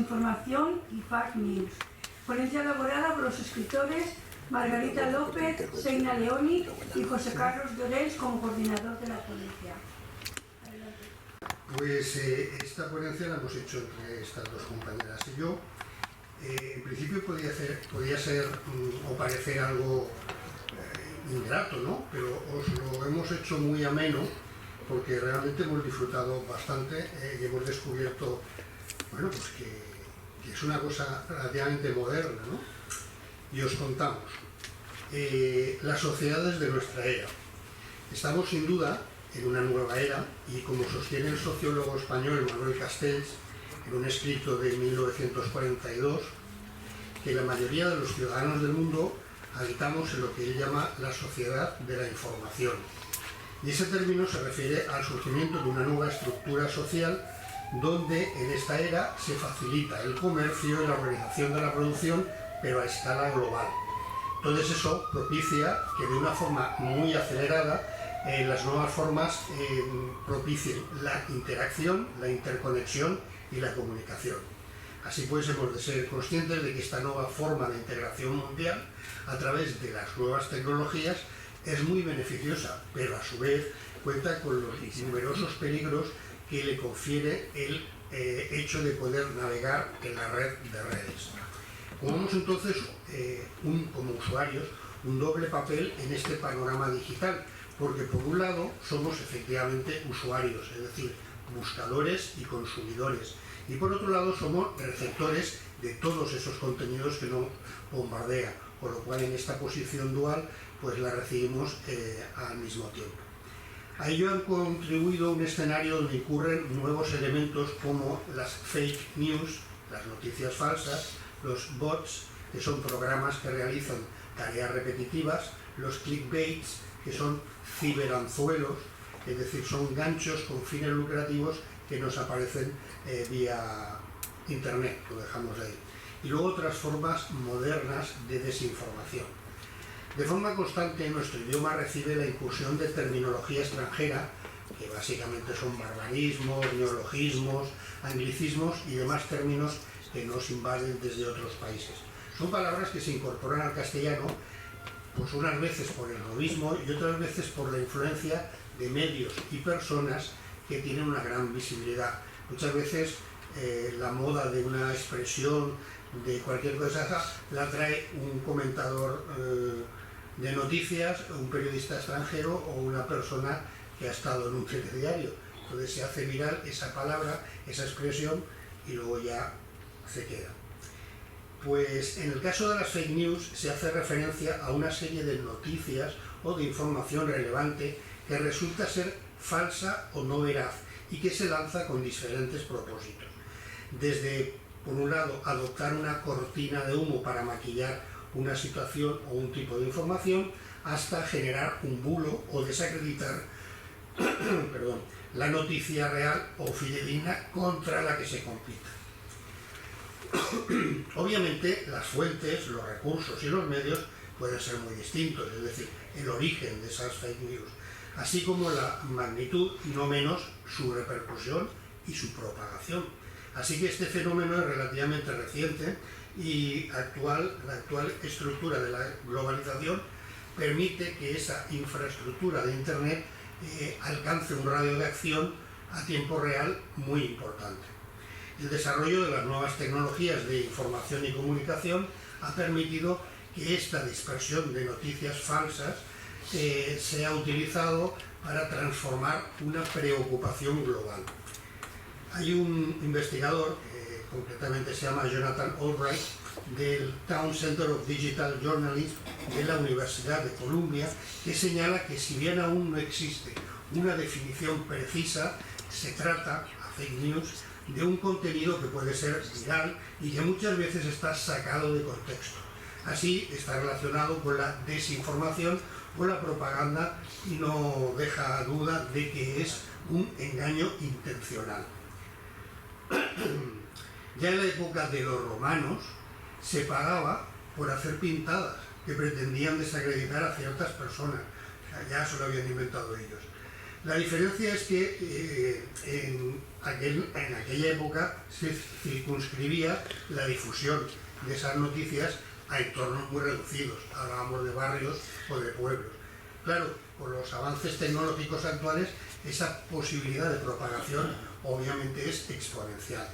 desinformación y fake news. Ponencia elaborada por los escritores Margarita López, Seina Leoni y José Carlos Llorens como coordinador de la ponencia. Pues esta ponencia la hemos hecho entre estas dos compañeras y yo. En principio podía ser o parecer algo ingrato, ¿no? Pero os lo hemos hecho muy ameno porque realmente hemos disfrutado bastante y hemos descubierto, bueno, pues que es una cosa relativamente moderna, ¿no? Y os contamos. Las sociedades de nuestra era. Estamos sin duda en una nueva era y como sostiene el sociólogo español Manuel Castells en un escrito de 1942, que la mayoría de los ciudadanos del mundo habitamos en lo que él llama la sociedad de la información. Y ese término se refiere al surgimiento de una nueva estructura social donde en esta era se facilita el comercio y la organización de la producción, pero a escala global. Entonces eso propicia que de una forma muy acelerada las nuevas formas propicien la interacción, la interconexión y la comunicación. Así pues, hemos de ser conscientes de que esta nueva forma de integración mundial a través de las nuevas tecnologías es muy beneficiosa, pero a su vez cuenta con los numerosos peligros que le confiere el hecho de poder navegar en la red de redes. Jugamos entonces, como usuarios, un doble papel en este panorama digital, porque por un lado somos efectivamente usuarios, es decir, buscadores y consumidores, y por otro lado somos receptores de todos esos contenidos que nos bombardea, con lo cual en esta posición dual pues la recibimos al mismo tiempo. A ello han contribuido un escenario donde incurren nuevos elementos como las fake news, las noticias falsas, los bots, que son programas que realizan tareas repetitivas, los clickbaits, que son ciberanzuelos, es decir, son ganchos con fines lucrativos que nos aparecen vía internet, lo dejamos ahí. Y luego otras formas modernas de desinformación. De forma constante nuestro idioma recibe la incursión de terminología extranjera, que básicamente son barbarismos, neologismos, anglicismos y demás términos que nos invaden desde otros países. Son palabras que se incorporan al castellano pues unas veces por el novismo y otras veces por la influencia de medios y personas que tienen una gran visibilidad. Muchas veces la moda de una expresión, de cualquier cosa, la trae un comentador de noticias, un periodista extranjero o una persona que ha estado en un telediario. Entonces se hace viral esa palabra, esa expresión y luego ya se queda. Pues en el caso de las fake news se hace referencia a una serie de noticias o de información relevante que resulta ser falsa o no veraz y que se lanza con diferentes propósitos. Desde, por un lado, adoptar una cortina de humo para maquillar una situación o un tipo de información, hasta generar un bulo o desacreditar la noticia real o fidedigna contra la que se compita. Obviamente las fuentes, los recursos y los medios pueden ser muy distintos, es decir, el origen de esas fake news, así como la magnitud y no menos su repercusión y su propagación. Así que este fenómeno es relativamente reciente y la actual estructura de la globalización permite que esa infraestructura de Internet alcance un radio de acción a tiempo real muy importante. El desarrollo de las nuevas tecnologías de información y comunicación ha permitido que esta dispersión de noticias falsas sea utilizado para transformar una preocupación global. Hay un investigador, concretamente se llama Jonathan Albright, del Town Center of Digital Journalism de la Universidad de Columbia, que señala que si bien aún no existe una definición precisa, se trata, a fake news, de un contenido que puede ser viral y que muchas veces está sacado de contexto. Así está relacionado con la desinformación o la propaganda y no deja duda de que es un engaño intencional. Ya en la época de los romanos se pagaba por hacer pintadas que pretendían desacreditar a ciertas personas. O sea, ya se lo habían inventado ellos. La diferencia es que en aquella época se circunscribía la difusión de esas noticias a entornos muy reducidos. Hablábamos de barrios o de pueblos. Claro, con los avances tecnológicos actuales, esa posibilidad de propagación obviamente es exponencial.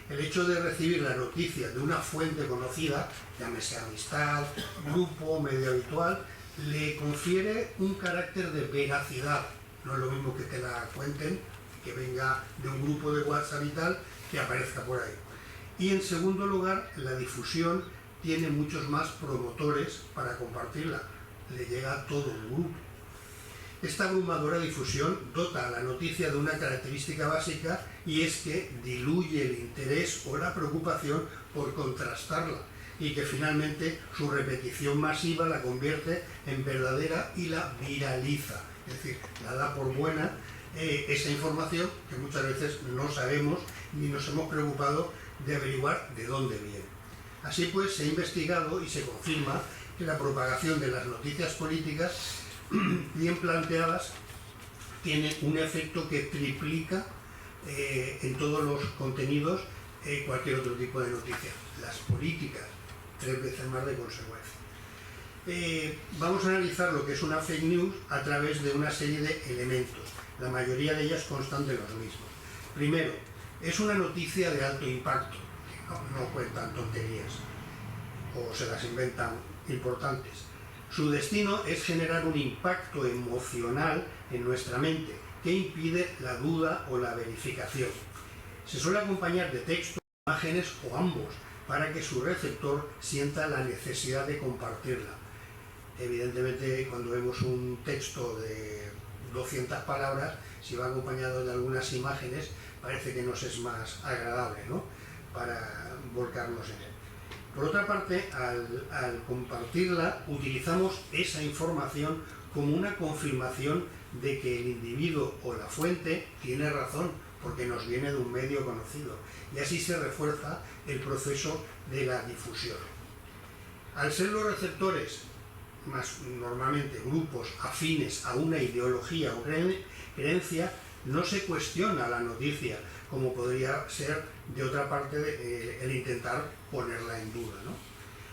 El hecho de recibir la noticia de una fuente conocida, llámese amistad, grupo, medio habitual, le confiere un carácter de veracidad. No es lo mismo que te la cuenten, que venga de un grupo de WhatsApp y tal, que aparezca por ahí. Y en segundo lugar, la difusión tiene muchos más promotores para compartirla. Le llega a todo un grupo. Esta abrumadora difusión dota a la noticia de una característica básica y es que diluye el interés o la preocupación por contrastarla y que finalmente su repetición masiva la convierte en verdadera y la viraliza. Es decir, la da por buena esa información que muchas veces no sabemos ni nos hemos preocupado de averiguar de dónde viene. Así pues, se ha investigado y se confirma que la propagación de las noticias políticas bien planteadas tiene un efecto que triplica en todos los contenidos cualquier otro tipo de noticia. Las políticas, 3 veces más de consecuencia. Vamos a analizar lo que es una fake news a través de una serie de elementos. La mayoría de ellas constan de los mismos. Primero, es una noticia de alto impacto, que no cuentan tonterías o se las inventan importantes. Su destino es generar un impacto emocional en nuestra mente que impide la duda o la verificación. Se suele acompañar de texto, imágenes o ambos para que su receptor sienta la necesidad de compartirla. Evidentemente, cuando vemos un texto de 200 palabras, si va acompañado de algunas imágenes, parece que nos es más agradable, ¿no?, para volcarnos en él. Por otra parte, al compartirla, utilizamos esa información como una confirmación de que el individuo o la fuente tiene razón, porque nos viene de un medio conocido, y así se refuerza el proceso de la difusión. Al ser los receptores, más normalmente grupos afines a una ideología o creencia, no se cuestiona la noticia, como podría ser de otra parte el intentar ponerla en duda, ¿no?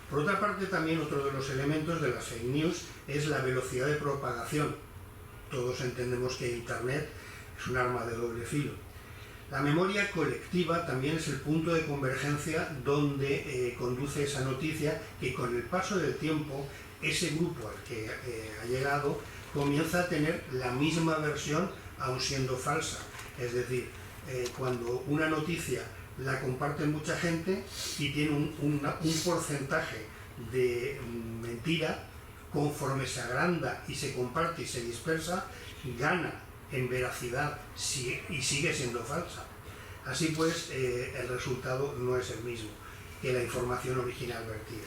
Por otra parte, también otro de los elementos de las fake news es la velocidad de propagación. Todos entendemos que Internet es un arma de doble filo. La memoria colectiva también es el punto de convergencia donde conduce esa noticia que con el paso del tiempo ese grupo al que ha llegado comienza a tener la misma versión aun siendo falsa. Es decir, cuando una noticia la comparte mucha gente y tiene un porcentaje de mentira, conforme se agranda y se comparte y se dispersa, gana en veracidad y sigue siendo falsa. Así pues, el resultado no es el mismo que la información original vertida.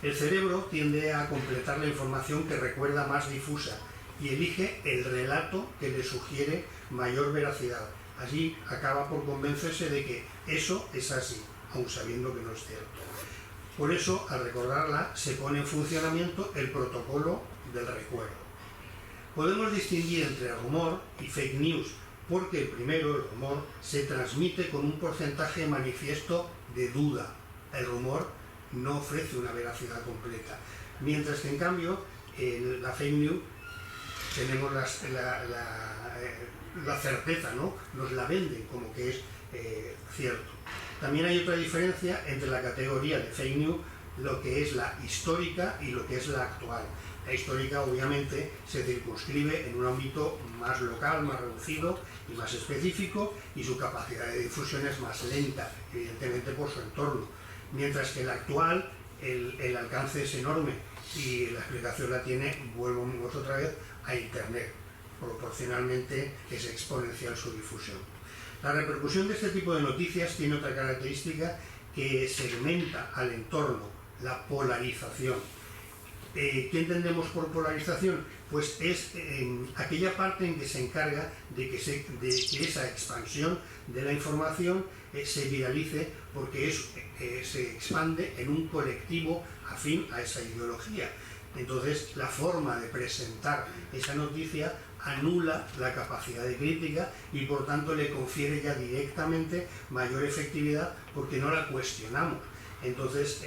El cerebro tiende a completar la información que recuerda más difusa y elige el relato que le sugiere mayor veracidad. Así acaba por convencerse de que eso es así, aun sabiendo que no es cierto. Por eso, al recordarla, se pone en funcionamiento el protocolo del recuerdo. Podemos distinguir entre rumor y fake news, porque el primero, el rumor, se transmite con un porcentaje manifiesto de duda. El rumor no ofrece una veracidad completa. Mientras que, en cambio, la fake news tenemos la certeza, ¿no? Nos la venden como que es cierto. También hay otra diferencia entre la categoría de fake news, lo que es la histórica y lo que es la actual. La histórica obviamente se circunscribe en un ámbito más local, más reducido y más específico, y su capacidad de difusión es más lenta, evidentemente por su entorno. Mientras que la actual, el alcance es enorme y la explicación la tiene, vuelvo otra vez, a Internet. Proporcionalmente es exponencial su difusión. La repercusión de este tipo de noticias tiene otra característica que segmenta al entorno, la polarización. ¿Qué entendemos por polarización? Pues es aquella parte en que se encarga de que esa expansión de la información se viralice, porque se expande en un colectivo afín a esa ideología. Entonces, la forma de presentar esa noticia anula la capacidad de crítica y por tanto le confiere ya directamente mayor efectividad porque no la cuestionamos. Entonces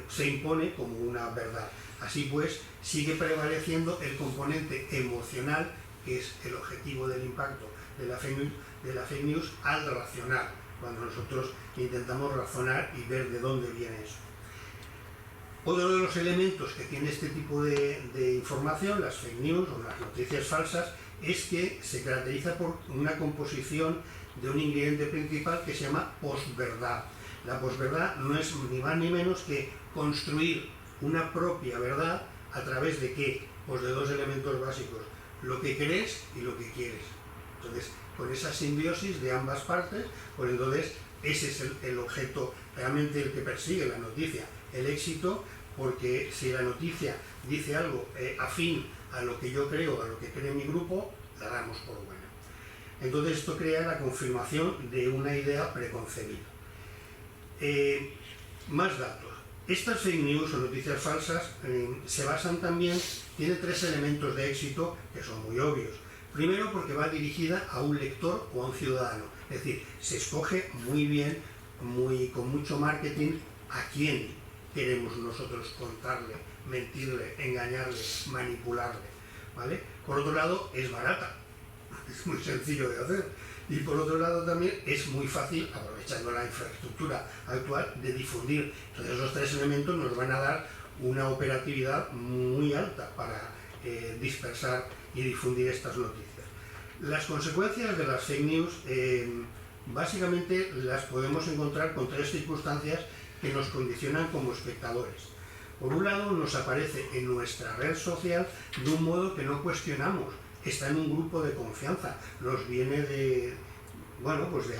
se impone como una verdad. Así pues, sigue prevaleciendo el componente emocional, que es el objetivo del impacto de la fake news, al racional, cuando nosotros intentamos razonar y ver de dónde viene eso. Otro de los elementos que tiene este tipo de información, las fake news o las noticias falsas, es que se caracteriza por una composición de un ingrediente principal que se llama posverdad. La posverdad no es ni más ni menos que construir una propia verdad a través de ¿qué? Pues de dos elementos básicos, lo que crees y lo que quieres. Entonces, con esa simbiosis de ambas partes, pues entonces ese es el objeto realmente el que persigue la noticia, el éxito, porque si la noticia dice algo afín a lo que yo creo, a lo que cree mi grupo, la damos por buena. Entonces esto crea la confirmación de una idea preconcebida. Más datos. Estas fake news o noticias falsas se basan también, tienen tres elementos de éxito que son muy obvios. Primero, porque va dirigida a un lector o a un ciudadano, es decir, se escoge muy bien, con mucho marketing, a quién queremos nosotros contarle, mentirle, engañarle, manipularle, ¿vale? Por otro lado, es barata, es muy sencillo de hacer, y por otro lado también es muy fácil, aprovechando la infraestructura actual, de difundir. Entonces esos tres elementos nos van a dar una operatividad muy alta para dispersar y difundir estas noticias. Las consecuencias de las fake news básicamente las podemos encontrar con tres circunstancias que nos condicionan como espectadores. Por un lado, nos aparece en nuestra red social de un modo que no cuestionamos, está en un grupo de confianza, nos viene de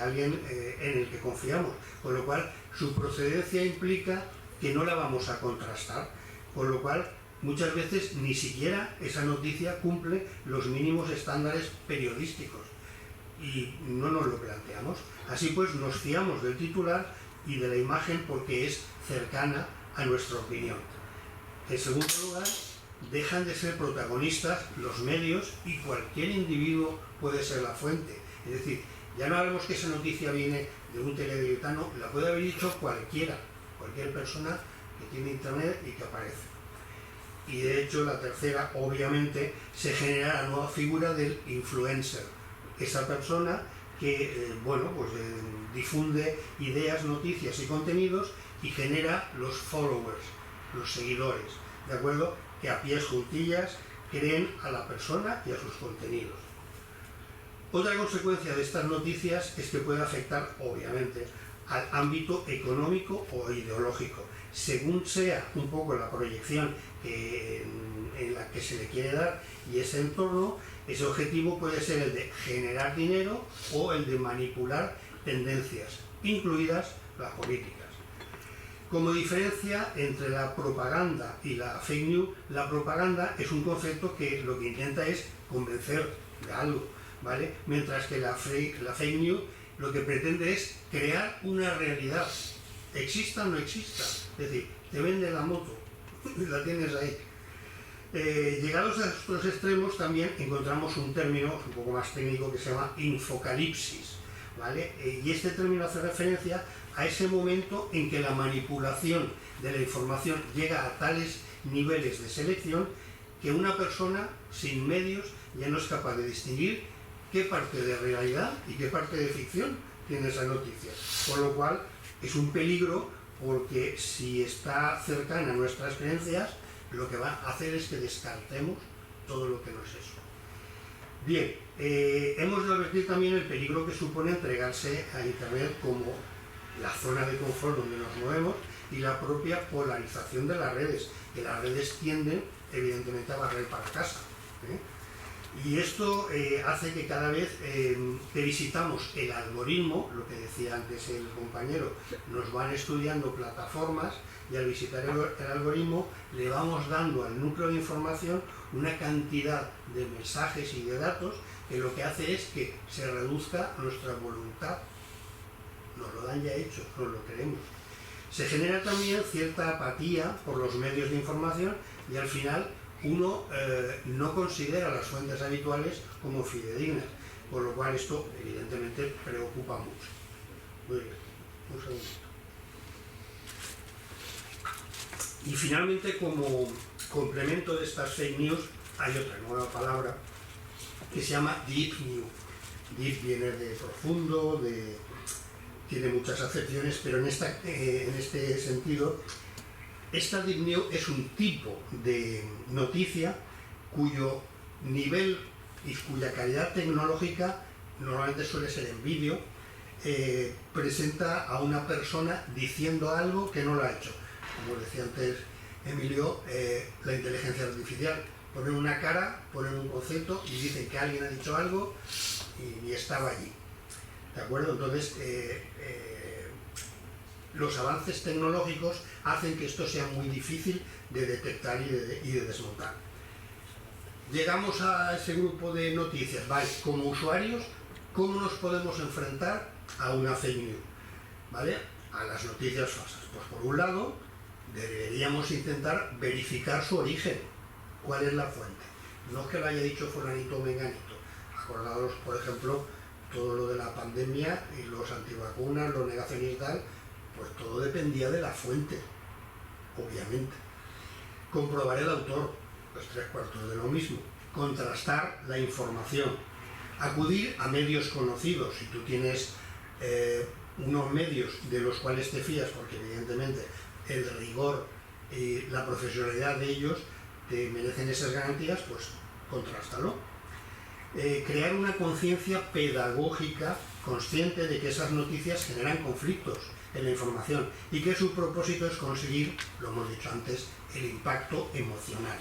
alguien en el que confiamos, con lo cual su procedencia implica que no la vamos a contrastar, con lo cual muchas veces ni siquiera esa noticia cumple los mínimos estándares periodísticos y no nos lo planteamos. Así pues nos fiamos del titular y de la imagen porque es cercana a nuestra opinión. En segundo lugar, dejan de ser protagonistas los medios y cualquier individuo puede ser la fuente. Es decir, ya no hablamos que esa noticia viene de un telediario, la puede haber dicho cualquier persona que tiene internet y que aparece. Y de hecho la tercera, obviamente, se genera la nueva figura del influencer, esa persona que difunde ideas, noticias y contenidos y genera los followers, los seguidores, ¿de acuerdo? Que a pies juntillas creen a la persona y a sus contenidos. Otra consecuencia de estas noticias es que puede afectar, obviamente, al ámbito económico o ideológico, según sea un poco la proyección en la que se le quiere dar y ese entorno. Ese objetivo puede ser el de generar dinero o el de manipular tendencias, incluidas las políticas. Como diferencia entre la propaganda y la fake news, la propaganda es un concepto que lo que intenta es convencer de algo, ¿vale? Mientras que la fake news lo que pretende es crear una realidad, exista o no exista. Es decir, te vende la moto, la tienes ahí. Llegados a estos extremos también encontramos un término un poco más técnico que se llama infocalipsis, ¿vale? Y este término hace referencia a ese momento en que la manipulación de la información llega a tales niveles de selección que una persona sin medios ya no es capaz de distinguir qué parte de realidad y qué parte de ficción tiene esa noticia. Con lo cual es un peligro porque si está cercana a nuestras creencias, lo que va a hacer es que descartemos todo lo que no es eso. Bien, hemos de advertir también el peligro que supone entregarse a Internet como la zona de confort donde nos movemos y la propia polarización de las redes, que las redes tienden evidentemente a barrer para casa, Y esto hace que cada vez que visitamos el algoritmo, lo que decía antes el compañero, nos van estudiando plataformas y al visitar el algoritmo le vamos dando al núcleo de información una cantidad de mensajes y de datos que lo que hace es que se reduzca nuestra voluntad. Nos lo dan ya hecho, nos lo creemos. Se genera también cierta apatía por los medios de información y al final uno no considera las fuentes habituales como fidedignas, con lo cual esto evidentemente preocupa mucho. Muy bien, un segundito. Y finalmente, como complemento de estas fake news, hay otra nueva palabra que se llama deep news. Deep viene de profundo, tiene muchas acepciones, pero en este sentido, esta deep news es un tipo de noticia cuyo nivel y cuya calidad tecnológica normalmente suele ser en vídeo, presenta a una persona diciendo algo que no lo ha hecho. Como decía antes Emilio, la inteligencia artificial pone una cara, pone un concepto y dicen que alguien ha dicho algo y estaba allí. ¿De acuerdo? Entonces, los avances tecnológicos hacen que esto sea muy difícil de detectar y de desmontar. Llegamos a ese grupo de noticias, ¿vale? Como usuarios, ¿cómo nos podemos enfrentar a una fake news? ¿Vale? A las noticias falsas. Pues por un lado, deberíamos intentar verificar su origen. ¿Cuál es la fuente? No es que lo haya dicho fulanito o menganito. Acordaos, por ejemplo, todo lo de la pandemia y los antivacunas, los negacionistas, pues todo dependía de la fuente, obviamente. Comprobar el autor, pues 3/4 de lo mismo. Contrastar la información. Acudir a medios conocidos. Si tú tienes unos medios de los cuales te fías, porque evidentemente el rigor y la profesionalidad de ellos te merecen esas garantías, pues contrástalo. Crear una conciencia pedagógica consciente de que esas noticias generan conflictos en la información y que su propósito es conseguir, lo hemos dicho antes, el impacto emocional,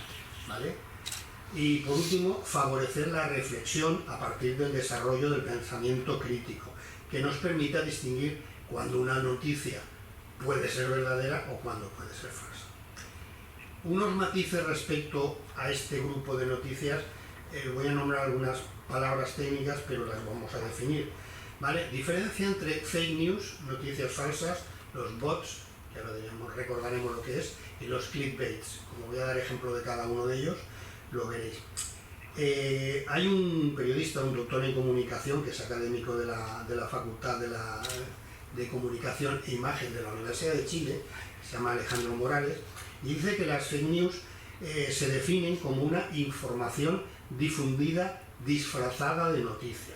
¿vale? Y por último, favorecer la reflexión a partir del desarrollo del pensamiento crítico, que nos permita distinguir cuando una noticia puede ser verdadera o cuando puede ser falsa. Unos matices respecto a este grupo de noticias, voy a nombrar algunas palabras técnicas, pero las vamos a definir, ¿vale? Diferencia entre fake news, noticias falsas, los bots, que ahora recordaremos lo que es, y los clickbaits. Como voy a dar ejemplo de cada uno de ellos, lo veréis. Hay un periodista, un doctor en comunicación, que es académico de la Facultad de Comunicación e Imagen de la Universidad de Chile, se llama Alejandro Morales, y dice que las fake news se definen como una información difundida disfrazada de noticia.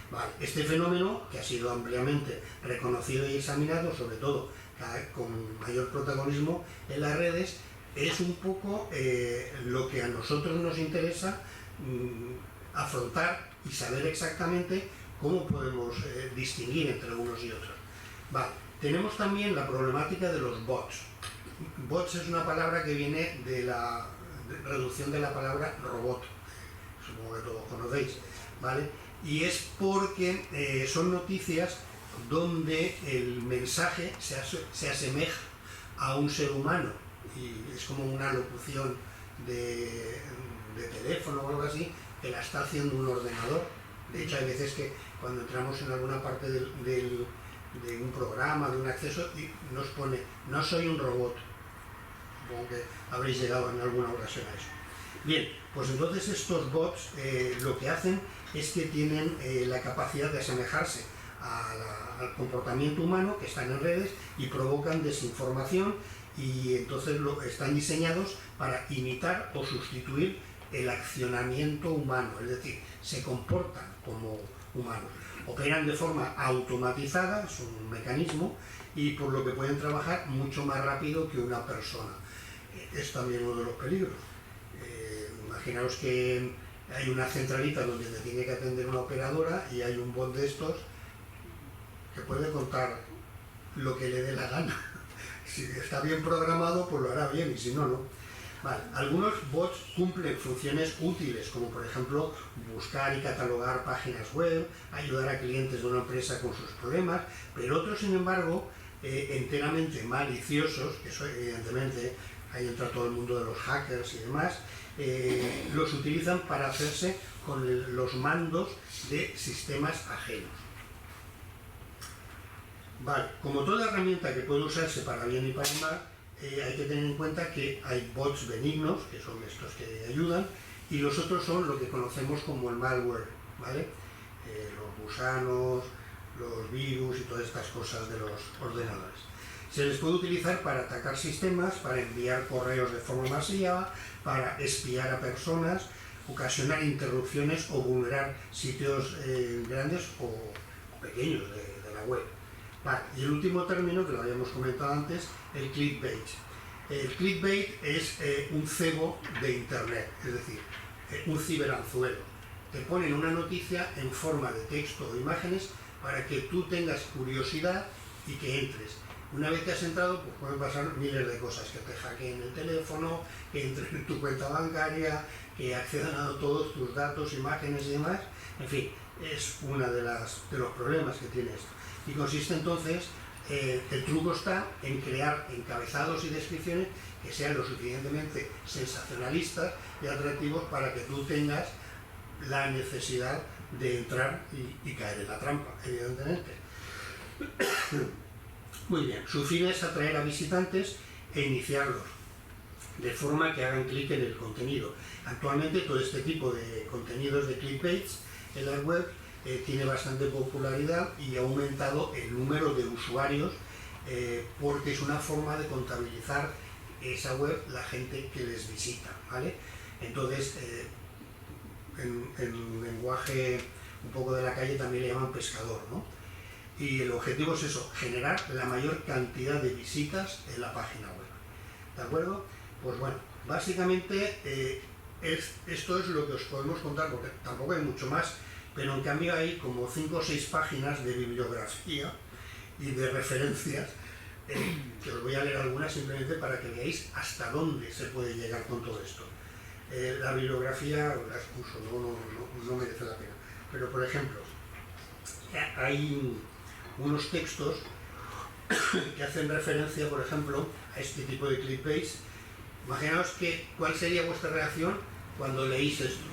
Vale, este fenómeno, que ha sido ampliamente reconocido y examinado, sobre todo con mayor protagonismo en las redes, es un poco lo que a nosotros nos interesa afrontar y saber exactamente cómo podemos distinguir entre unos y otros. Vale, tenemos también la problemática de los bots. Bots es una palabra que viene de la reducción de la palabra robot, supongo que todos conocéis, ¿vale? Y es porque son noticias donde el mensaje se asemeja a un ser humano y es como una locución de teléfono o algo así que la está haciendo un ordenador. De hecho, hay veces que cuando entramos en alguna parte de un programa, de un acceso, y nos pone, no soy un robot. Supongo que habréis llegado en alguna ocasión a eso. Bien, pues entonces estos bots lo que hacen es que tienen la capacidad de asemejarse al comportamiento humano, que están en redes y provocan desinformación, y entonces están diseñados para imitar o sustituir el accionamiento humano, es decir, se comportan como humanos. Operan de forma automatizada, es un mecanismo, y por lo que pueden trabajar mucho más rápido que una persona. Es también uno de los peligros. Imaginaos que hay una centralita donde te tiene que atender una operadora y hay un bot de estos que puede contar lo que le dé la gana. Si está bien programado, pues lo hará bien, y si no, no. Vale. Algunos bots cumplen funciones útiles, como por ejemplo buscar y catalogar páginas web, ayudar a clientes de una empresa con sus problemas, pero otros, sin embargo, enteramente maliciosos, que eso evidentemente ahí entra todo el mundo de los hackers y demás, los utilizan para hacerse con los mandos de sistemas ajenos. Vale, como toda herramienta que puede usarse para bien y para mal, hay que tener en cuenta que hay bots benignos, que son estos que ayudan, y los otros son lo que conocemos como el malware, ¿vale? Los gusanos, los virus y todas estas cosas de los ordenadores. Se les puede utilizar para atacar sistemas, para enviar correos de forma masiva, para espiar a personas, ocasionar interrupciones o vulnerar sitios grandes o pequeños de la web. Vale. Y el último término, que lo habíamos comentado antes, el clickbait. El clickbait es un cebo de Internet, es decir, un ciberanzuelo. Te ponen una noticia en forma de texto o imágenes para que tú tengas curiosidad y que entres. Una vez que has entrado, pues pueden pasar miles de cosas, que te hackeen el teléfono, que entren en tu cuenta bancaria, que accedan a todos tus datos, imágenes y demás. En fin, es uno de los problemas que tiene esto. Y consiste entonces, el truco está en crear encabezados y descripciones que sean lo suficientemente sensacionalistas y atractivos para que tú tengas la necesidad de entrar y caer en la trampa, evidentemente. Muy bien, su fin es atraer a visitantes e iniciarlos, de forma que hagan clic en el contenido. Actualmente todo este tipo de contenidos de clickbaits en la web tiene bastante popularidad y ha aumentado el número de usuarios porque es una forma de contabilizar esa web la gente que les visita, ¿vale? Entonces, en lenguaje un poco de la calle también le llaman pescador, ¿no? Y el objetivo es eso, generar la mayor cantidad de visitas en la página web. ¿De acuerdo? Pues bueno, básicamente esto es lo que os podemos contar, porque tampoco hay mucho más, pero en cambio hay como 5 o 6 páginas de bibliografía y de referencias, que os voy a leer algunas simplemente para que veáis hasta dónde se puede llegar con todo esto. La bibliografía la excuso, no merece la pena. Pero por ejemplo, hay unos textos que hacen referencia, por ejemplo, a este tipo de clickbaits. Imaginaos cuál sería vuestra reacción cuando leéis esto.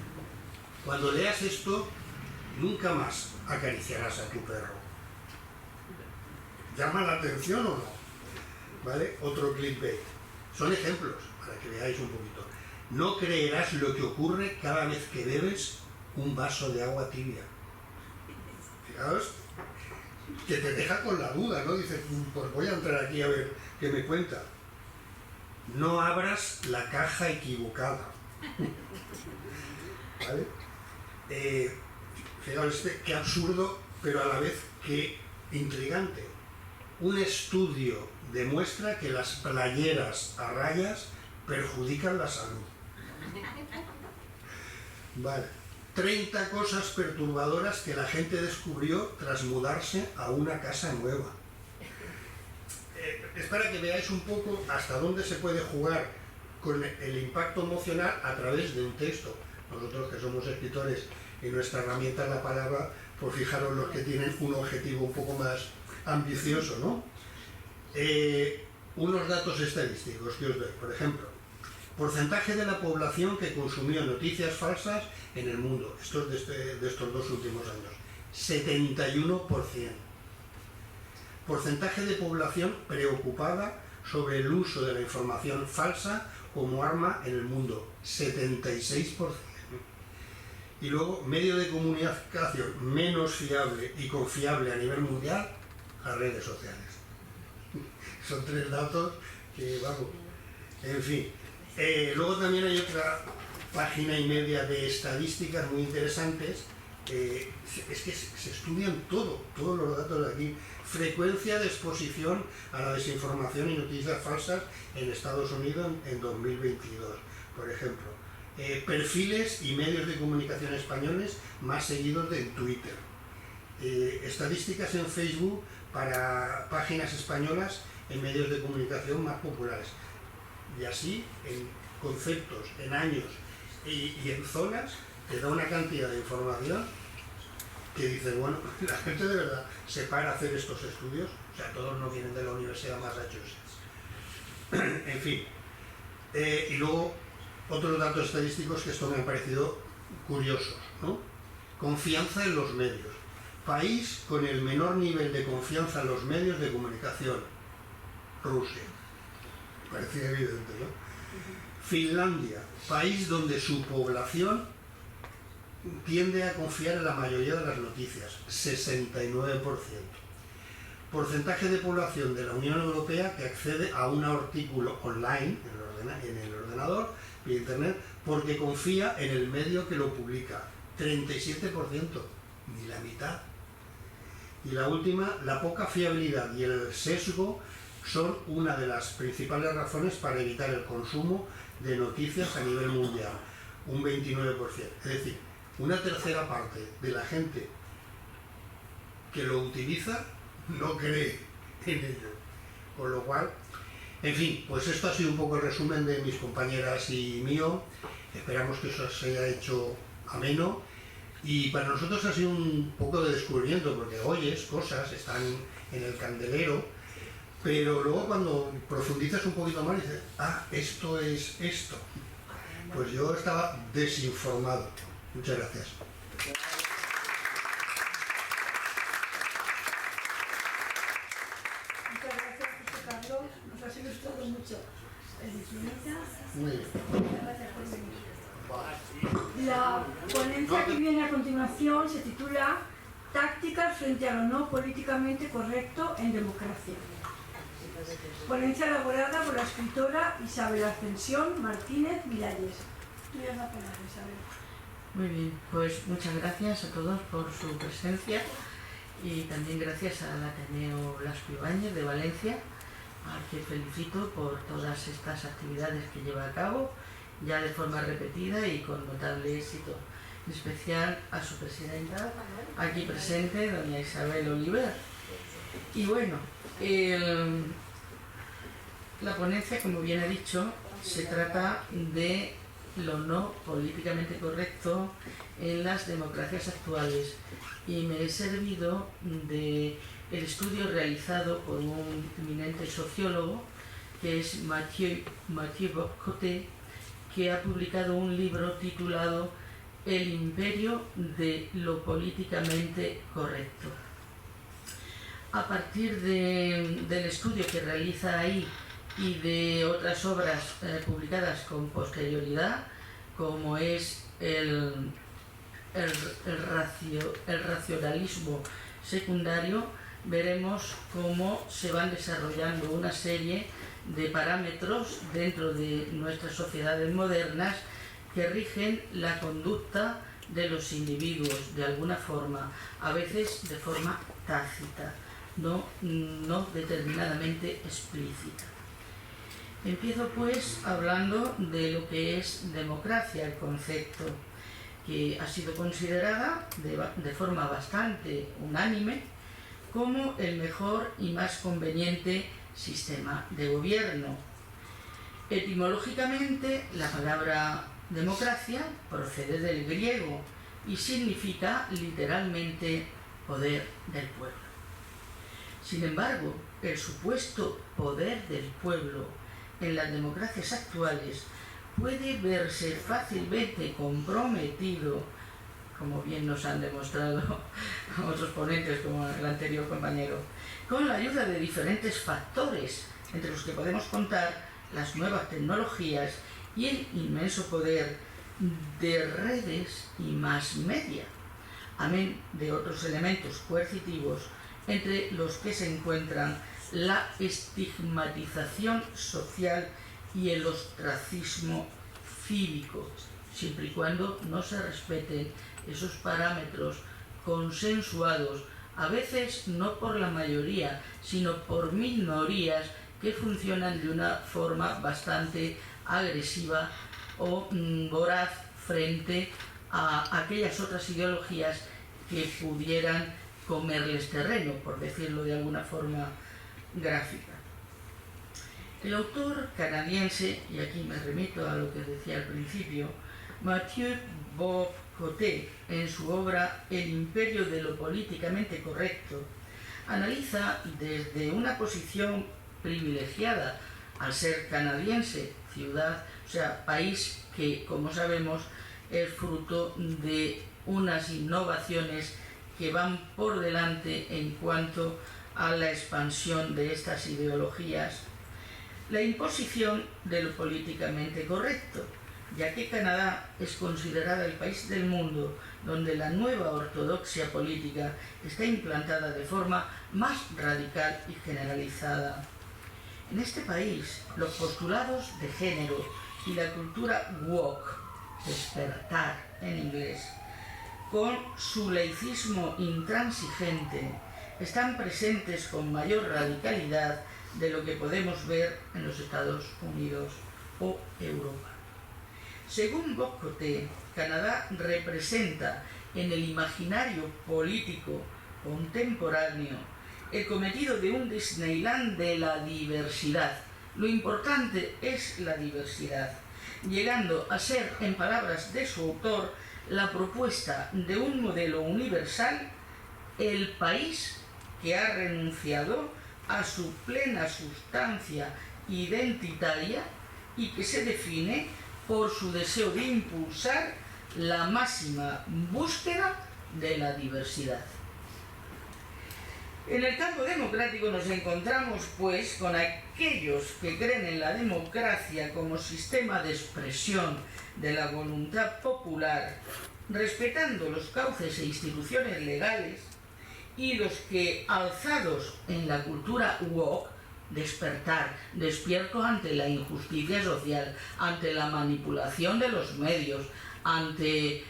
Cuando leas esto, nunca más acariciarás a tu perro. ¿Llama la atención o no? ¿Vale? Otro clickbait. Son ejemplos, para que veáis un poquito. No creerás lo que ocurre cada vez que bebes un vaso de agua tibia. Fijaos, que te deja con la duda, ¿no? Dices, pues voy a entrar aquí a ver qué me cuenta. No abras la caja equivocada. ¿Vale? Fijaos, qué absurdo, pero a la vez qué intrigante. Un estudio demuestra que las playeras a rayas perjudican la salud. Vale. 30 cosas perturbadoras que la gente descubrió tras mudarse a una casa nueva. Es para que veáis un poco hasta dónde se puede jugar con el impacto emocional a través de un texto. Nosotros que somos escritores y nuestra herramienta es la palabra, pues fijaros los que tienen un objetivo un poco más ambicioso, ¿no? Unos datos estadísticos que os doy, por ejemplo. Porcentaje de la población que consumió noticias falsas en el mundo, esto es de estos 2 últimos años, 71%. Porcentaje de población preocupada sobre el uso de la información falsa como arma en el mundo, 76%. Y luego, medio de comunicación menos fiable y confiable a nivel mundial, las redes sociales. Son 3 datos que, vamos, en fin. Luego también hay otra página y media de estadísticas muy interesantes. Es que se estudian todos los datos de aquí. Frecuencia de exposición a la desinformación y noticias falsas en Estados Unidos en 2022, por ejemplo. Perfiles y medios de comunicación españoles más seguidos de Twitter. Estadísticas en Facebook para páginas españolas en medios de comunicación más populares. Y así, en conceptos, en años y en zonas, te da una cantidad de información que dices, bueno, la gente de verdad se para a hacer estos estudios, o sea, todos no vienen de la Universidad de Massachusetts. En fin. Y luego, otros datos estadísticos que esto me han parecido curiosos, ¿no? Confianza en los medios. País con el menor nivel de confianza en los medios de comunicación. Rusia. parecía evidente, ¿no? Finlandia, país donde su población tiende a confiar en la mayoría de las noticias, 69%. Porcentaje de población de la Unión Europea que accede a un artículo online en el ordenador, vía internet, porque confía en el medio que lo publica, 37%, ni la mitad. Y la última, la poca fiabilidad y el sesgo son una de las principales razones para evitar el consumo de noticias a nivel mundial, un 29%. Es decir, una tercera parte de la gente que lo utiliza no cree en ello. Con lo cual, en fin, pues esto ha sido un poco el resumen de mis compañeras y mío. Esperamos que eso se haya hecho ameno. Y para nosotros ha sido un poco de descubrimiento, porque oyes cosas, están en el candelero, pero luego cuando profundizas un poquito más dices, ah, esto es esto. Pues yo estaba desinformado. Muchas gracias. Muchas gracias, José Carlos. Nos has ilustrado mucho. Muy bien. Gracias por venir. La ponencia que viene a continuación se titula Tácticas frente a lo no políticamente correcto en democracia. Ponencia elaborada por la escritora Isabel Ascensión Martínez Miralles. Tienes la palabra, Isabel. Muy bien, pues muchas gracias a todos por su presencia y también gracias al Ateneo Blasco Ibáñez de Valencia, al que felicito por todas estas actividades que lleva a cabo, ya de forma repetida y con notable éxito, en especial a su presidenta, aquí presente, doña Isabel Oliver. Y bueno, la ponencia, como bien he dicho, se trata de lo no políticamente correcto en las democracias actuales y me he servido del estudio realizado por un eminente sociólogo que es Mathieu Bock-Côté, que ha publicado un libro titulado El imperio de lo políticamente correcto. A partir del estudio que realiza ahí y de otras obras publicadas con posterioridad, como es el racionalismo secundario, veremos cómo se van desarrollando una serie de parámetros dentro de nuestras sociedades modernas que rigen la conducta de los individuos de alguna forma, a veces de forma tácita, no determinadamente explícita. Empiezo pues hablando de lo que es democracia, el concepto que ha sido considerada de forma bastante unánime como el mejor y más conveniente sistema de gobierno. Etimológicamente, la palabra democracia procede del griego y significa literalmente poder del pueblo. Sin embargo, el supuesto poder del pueblo en las democracias actuales puede verse fácilmente comprometido, como bien nos han demostrado otros ponentes como el anterior compañero, con la ayuda de diferentes factores, entre los que podemos contar las nuevas tecnologías y el inmenso poder de redes y más media, amén de otros elementos coercitivos, entre los que se encuentran la estigmatización social y el ostracismo cívico, siempre y cuando no se respeten esos parámetros consensuados, a veces no por la mayoría, sino por minorías que funcionan de una forma bastante agresiva o voraz frente a aquellas otras ideologías que pudieran comerles terreno, por decirlo de alguna forma gráfica. El autor canadiense, y aquí me remito a lo que decía al principio, Mathieu Bock-Côté, en su obra El imperio de lo políticamente correcto, analiza desde una posición privilegiada al ser canadiense, ciudad, o sea, país que, como sabemos, es fruto de unas innovaciones que van por delante en cuanto a la expansión de estas ideologías, la imposición de lo políticamente correcto, ya que Canadá es considerada el país del mundo donde la nueva ortodoxia política está implantada de forma más radical y generalizada. En este país, los postulados de género y la cultura woke, despertar en inglés, con su laicismo intransigente, están presentes con mayor radicalidad de lo que podemos ver en los Estados Unidos o Europa. Según Bock-Côté, Canadá representa en el imaginario político contemporáneo el cometido de un Disneyland de la diversidad. Lo importante es la diversidad, llegando a ser, en palabras de su autor, la propuesta de un modelo universal, el país que ha renunciado a su plena sustancia identitaria y que se define por su deseo de impulsar la máxima búsqueda de la diversidad. En el campo democrático nos encontramos, pues, con aquellos que creen en la democracia como sistema de expresión de la voluntad popular, respetando los cauces e instituciones legales, y los que, alzados en la cultura woke, despertar, despierto ante la injusticia social, ante la manipulación de los medios, ante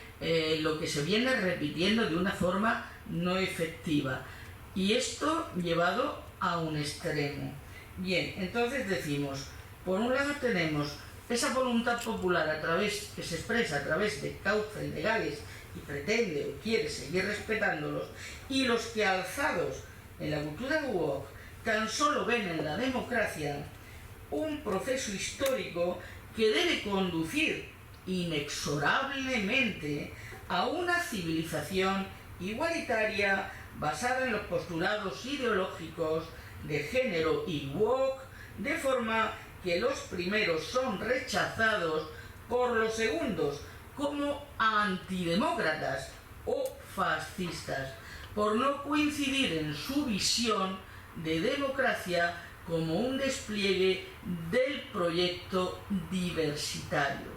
lo que se viene repitiendo de una forma no efectiva. Y esto llevado a un extremo. Bien, entonces decimos, por un lado tenemos esa voluntad popular que se expresa a través de cauces legales y pretende o quiere seguir respetándolos, y los que, alzados en la cultura woke, tan solo ven en la democracia un proceso histórico que debe conducir inexorablemente a una civilización igualitaria basada en los postulados ideológicos de género y woke, de forma que los primeros son rechazados por los segundos como antidemócratas o fascistas, por no coincidir en su visión de democracia como un despliegue del proyecto diversitario.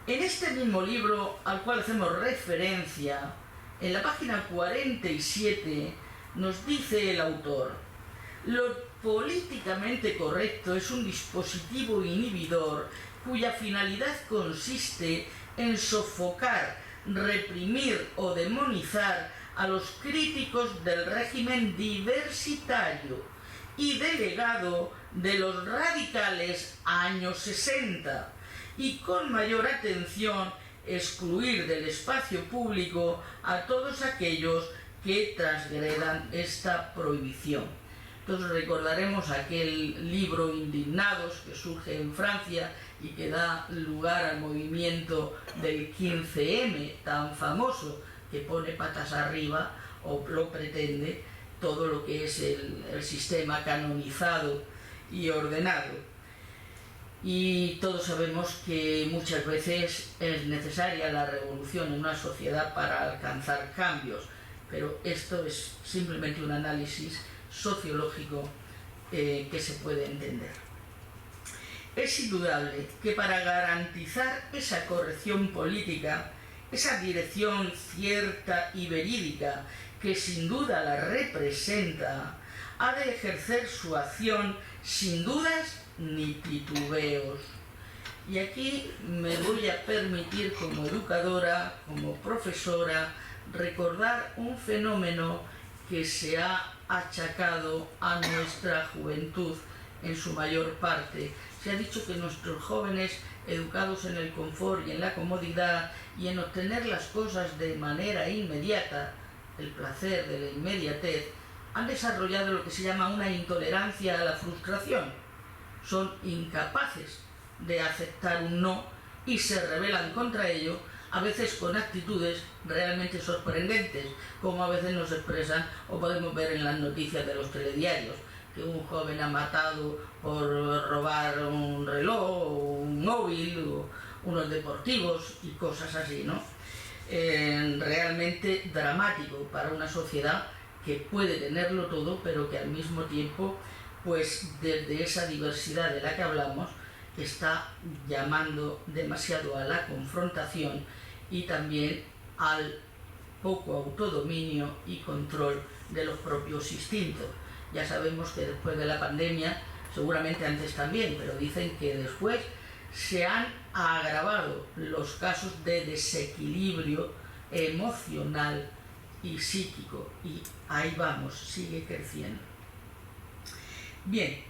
En este mismo libro al cual hacemos referencia, en la página 47 nos dice el autor: lo políticamente correcto es un dispositivo inhibidor cuya finalidad consiste en sofocar, reprimir o demonizar a los críticos del régimen diversitario y del legado de los radicales años 60, y con mayor atención excluir del espacio público a todos aquellos que transgredan esta prohibición. Entonces recordaremos aquel libro Indignados que surge en Francia y que da lugar al movimiento del 15M tan famoso, que pone patas arriba, o lo pretende, todo lo que es el sistema canonizado y ordenado. Y todos sabemos que muchas veces es necesaria la revolución en una sociedad para alcanzar cambios, pero esto es simplemente un análisis sociológico que se puede entender. Es indudable que para garantizar esa corrección política, esa dirección cierta y verídica que sin duda la representa, ha de ejercer su acción sin dudas ni titubeos. Y aquí me voy a permitir, como educadora, como profesora, recordar un fenómeno que se ha achacado a nuestra juventud en su mayor parte. Se ha dicho que nuestros jóvenes, educados en el confort y en la comodidad y en obtener las cosas de manera inmediata, el placer de la inmediatez, han desarrollado lo que se llama una intolerancia a la frustración. Son incapaces de aceptar un no y se rebelan contra ello, a veces con actitudes realmente sorprendentes, como a veces nos expresan o podemos ver en las noticias de los telediarios, que un joven ha matado por robar un reloj, un móvil, o unos deportivos y cosas así, ¿no? Realmente dramático para una sociedad que puede tenerlo todo, pero que al mismo tiempo pues desde esa diversidad de la que hablamos está llamando demasiado a la confrontación y también al poco autodominio y control de los propios instintos. Ya sabemos que después de la pandemia, seguramente antes también, pero dicen que después se han agravado los casos de desequilibrio emocional y psíquico, y ahí vamos, sigue creciendo. Bien,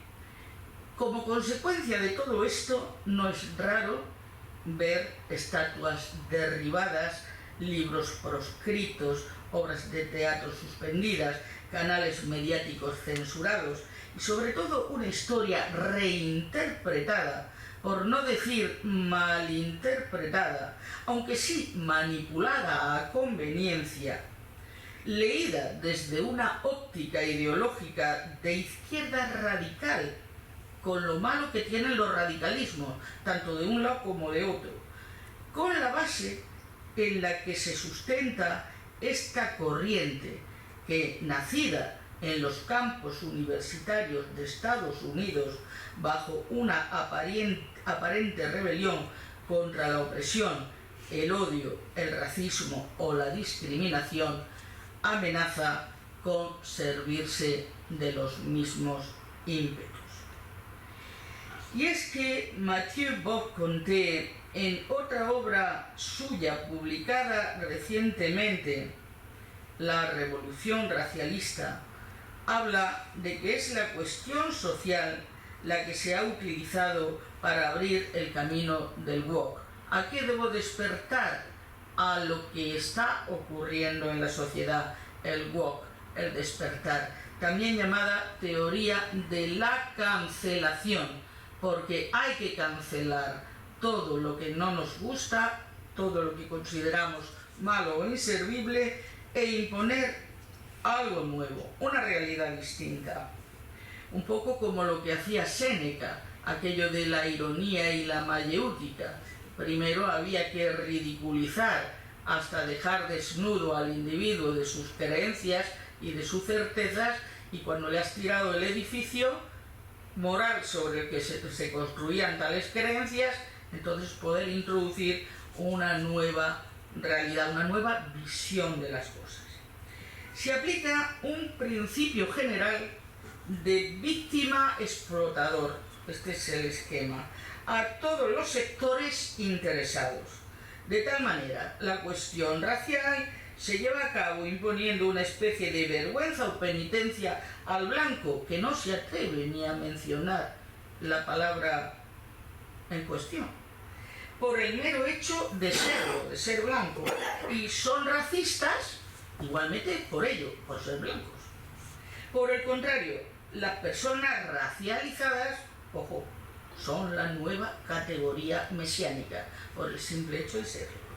como consecuencia de todo esto, no es raro ver estatuas derribadas, libros proscritos, obras de teatro suspendidas, canales mediáticos censurados y sobre todo una historia reinterpretada, por no decir malinterpretada, aunque sí manipulada a conveniencia, leída desde una óptica ideológica de izquierda radical, con lo malo que tienen los radicalismos, tanto de un lado como de otro, con la base en la que se sustenta esta corriente que, nacida en los campus universitarios de Estados Unidos bajo una aparente rebelión contra la opresión, el odio, el racismo o la discriminación, amenaza con servirse de los mismos ímpetus. Y es que Mathieu Bock-Conté, en otra obra suya publicada recientemente, La Revolución Racialista, habla de que es la cuestión social la que se ha utilizado para abrir el camino del woke. ¿A qué debo despertar? A lo que está ocurriendo en la sociedad, el woke, el despertar, también llamada teoría de la cancelación, porque hay que cancelar todo lo que no nos gusta, todo lo que consideramos malo o inservible, e imponer algo nuevo, una realidad distinta. Un poco como lo que hacía Séneca, aquello de la ironía y la mayéutica. Primero había que ridiculizar hasta dejar desnudo al individuo de sus creencias y de sus certezas, y cuando le has tirado el edificio moral sobre el que se construían tales creencias, entonces poder introducir una nueva realidad, una nueva visión de las cosas. Se aplica un principio general de víctima explotador, este es el esquema, a todos los sectores interesados. De tal manera, la cuestión racial se lleva a cabo imponiendo una especie de vergüenza o penitencia al blanco que no se atreve ni a mencionar la palabra en cuestión, por el mero hecho de serlo, de ser blanco, y son racistas igualmente por ello, por ser blancos. Por el contrario, las personas racializadas, ojo, son la nueva categoría mesiánica, por el simple hecho de serlo.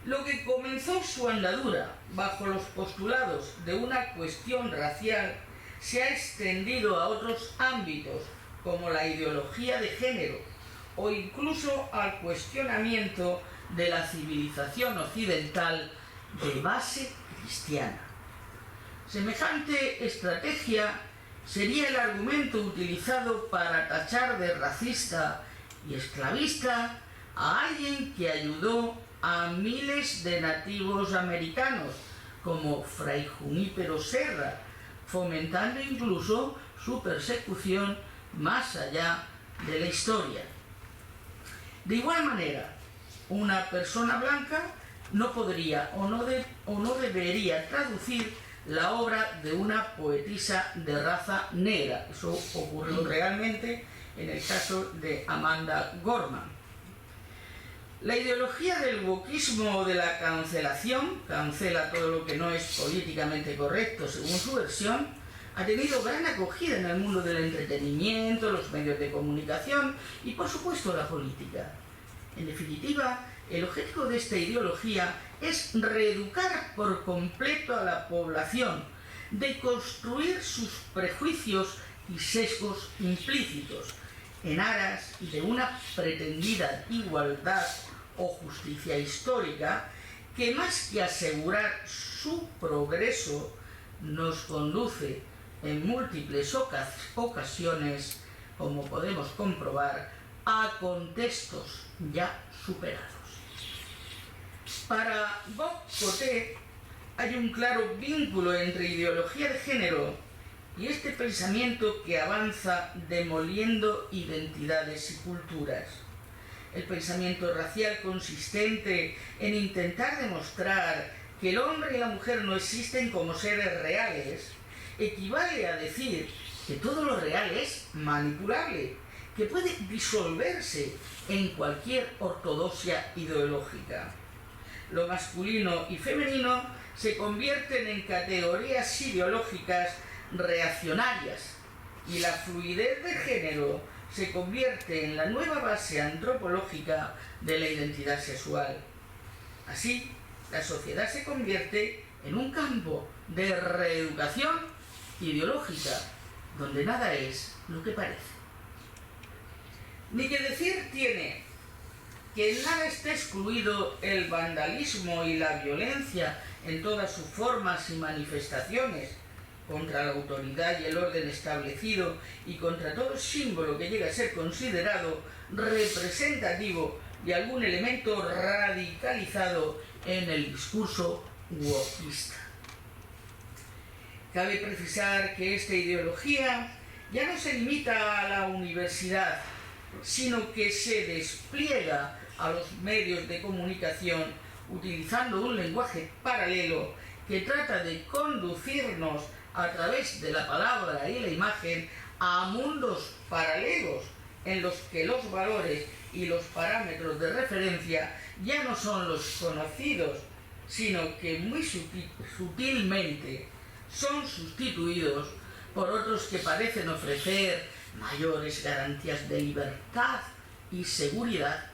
Lo que comenzó su andadura bajo los postulados de una cuestión racial se ha extendido a otros ámbitos, como la ideología de género, o incluso al cuestionamiento de la civilización occidental de base cristiana. Semejante estrategia sería el argumento utilizado para tachar de racista y esclavista a alguien que ayudó a miles de nativos americanos, como Fray Junípero Serra, fomentando incluso su persecución más allá de la historia. De igual manera, una persona blanca no podría o no debería traducir la obra de una poetisa de raza negra. Eso ocurrió realmente en el caso de Amanda Gorman. La ideología del wokismo o de la cancelación, cancela todo lo que no es políticamente correcto según su versión, ha tenido gran acogida en el mundo del entretenimiento, los medios de comunicación y, por supuesto, la política. En definitiva, el objetivo de esta ideología es reeducar por completo a la población, deconstruir sus prejuicios y sesgos implícitos, en aras de una pretendida igualdad o justicia histórica que, más que asegurar su progreso, nos conduce en múltiples ocasiones, como podemos comprobar, a contextos ya superados. Para Bock-Coté hay un claro vínculo entre ideología de género y este pensamiento que avanza demoliendo identidades y culturas. El pensamiento racial consistente en intentar demostrar que el hombre y la mujer no existen como seres reales equivale a decir que todo lo real es manipulable, que puede disolverse en cualquier ortodoxia ideológica. Lo masculino y femenino se convierten en categorías ideológicas reaccionarias y la fluidez de género se convierte en la nueva base antropológica de la identidad sexual. Así, la sociedad se convierte en un campo de reeducación ideológica donde nada es lo que parece. Ni que decir tiene que en nada está excluido el vandalismo y la violencia en todas sus formas y manifestaciones contra la autoridad y el orden establecido y contra todo símbolo que llegue a ser considerado representativo de algún elemento radicalizado en el discurso wokista. Cabe precisar que esta ideología ya no se limita a la universidad, sino que se despliega a los medios de comunicación utilizando un lenguaje paralelo que trata de conducirnos a través de la palabra y la imagen a mundos paralelos en los que los valores y los parámetros de referencia ya no son los conocidos, sino que muy sutilmente son sustituidos por otros que parecen ofrecer mayores garantías de libertad y seguridad,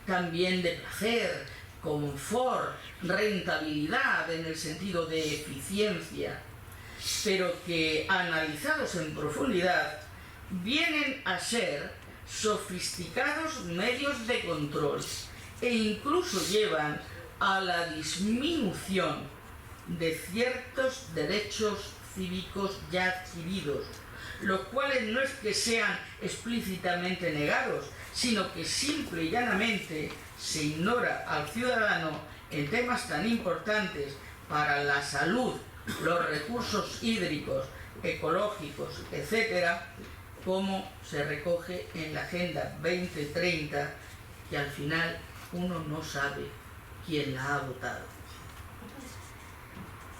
también de placer, confort, rentabilidad en el sentido de eficiencia, pero que, analizados en profundidad, vienen a ser sofisticados medios de control e incluso llevan a la disminución de ciertos derechos cívicos ya adquiridos, los cuales no es que sean explícitamente negados, sino que simple y llanamente se ignora al ciudadano en temas tan importantes para la salud, los recursos hídricos, ecológicos, etc., como se recoge en la Agenda 2030, que al final uno no sabe quién la ha votado.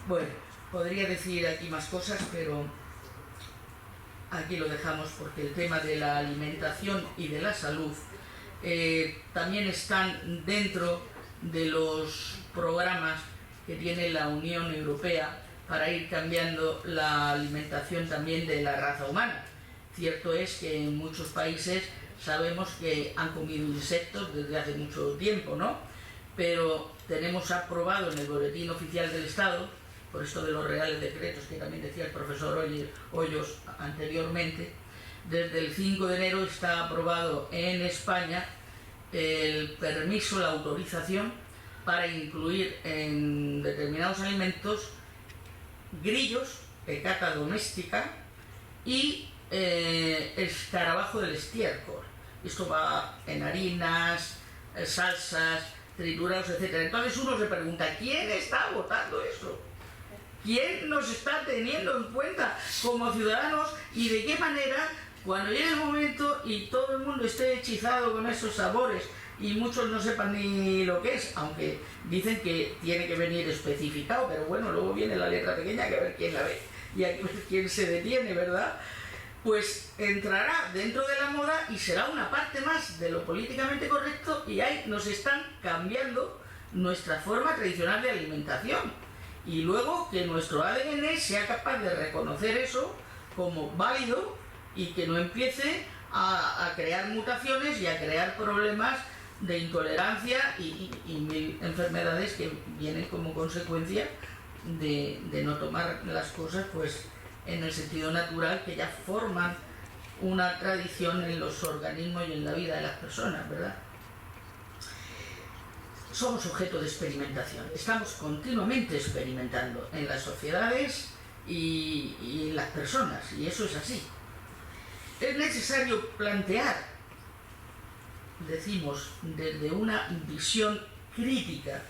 Bueno, podría decir aquí más cosas, pero aquí lo dejamos porque el tema de la alimentación y de la salud también están dentro de los programas que tiene la Unión Europea para ir cambiando la alimentación también de la raza humana. Cierto es que en muchos países sabemos que han comido insectos desde hace mucho tiempo, ¿no? Pero tenemos aprobado en el Boletín Oficial del Estado, por esto de los reales decretos que también decía el profesor Hoyos anteriormente, desde el 5 de enero está aprobado en España el permiso, la autorización para incluir en determinados alimentos grillos, pecata doméstica y escarabajo del estiércol. Esto va en harinas, salsas, triturados, etc. Entonces uno se pregunta, ¿quién está votando eso? ¿Quién nos está teniendo en cuenta como ciudadanos y de qué manera, cuando llegue el momento y todo el mundo esté hechizado con esos sabores y muchos no sepan ni lo que es, aunque dicen que tiene que venir especificado, pero bueno, luego viene la letra pequeña que a ver quién la ve y a ver quién se detiene, ¿verdad? Pues entrará dentro de la moda y será una parte más de lo políticamente correcto y ahí nos están cambiando nuestra forma tradicional de alimentación. Y luego que nuestro ADN sea capaz de reconocer eso como válido y que no empiece a crear mutaciones y a crear problemas de intolerancia y mil enfermedades que vienen como consecuencia de no tomar las cosas pues en el sentido natural, que ya forman una tradición en los organismos y en la vida de las personas, ¿verdad? Somos objeto de experimentación, estamos continuamente experimentando en las sociedades y en las personas, y eso es así. Es necesario plantear, decimos, desde una visión crítica,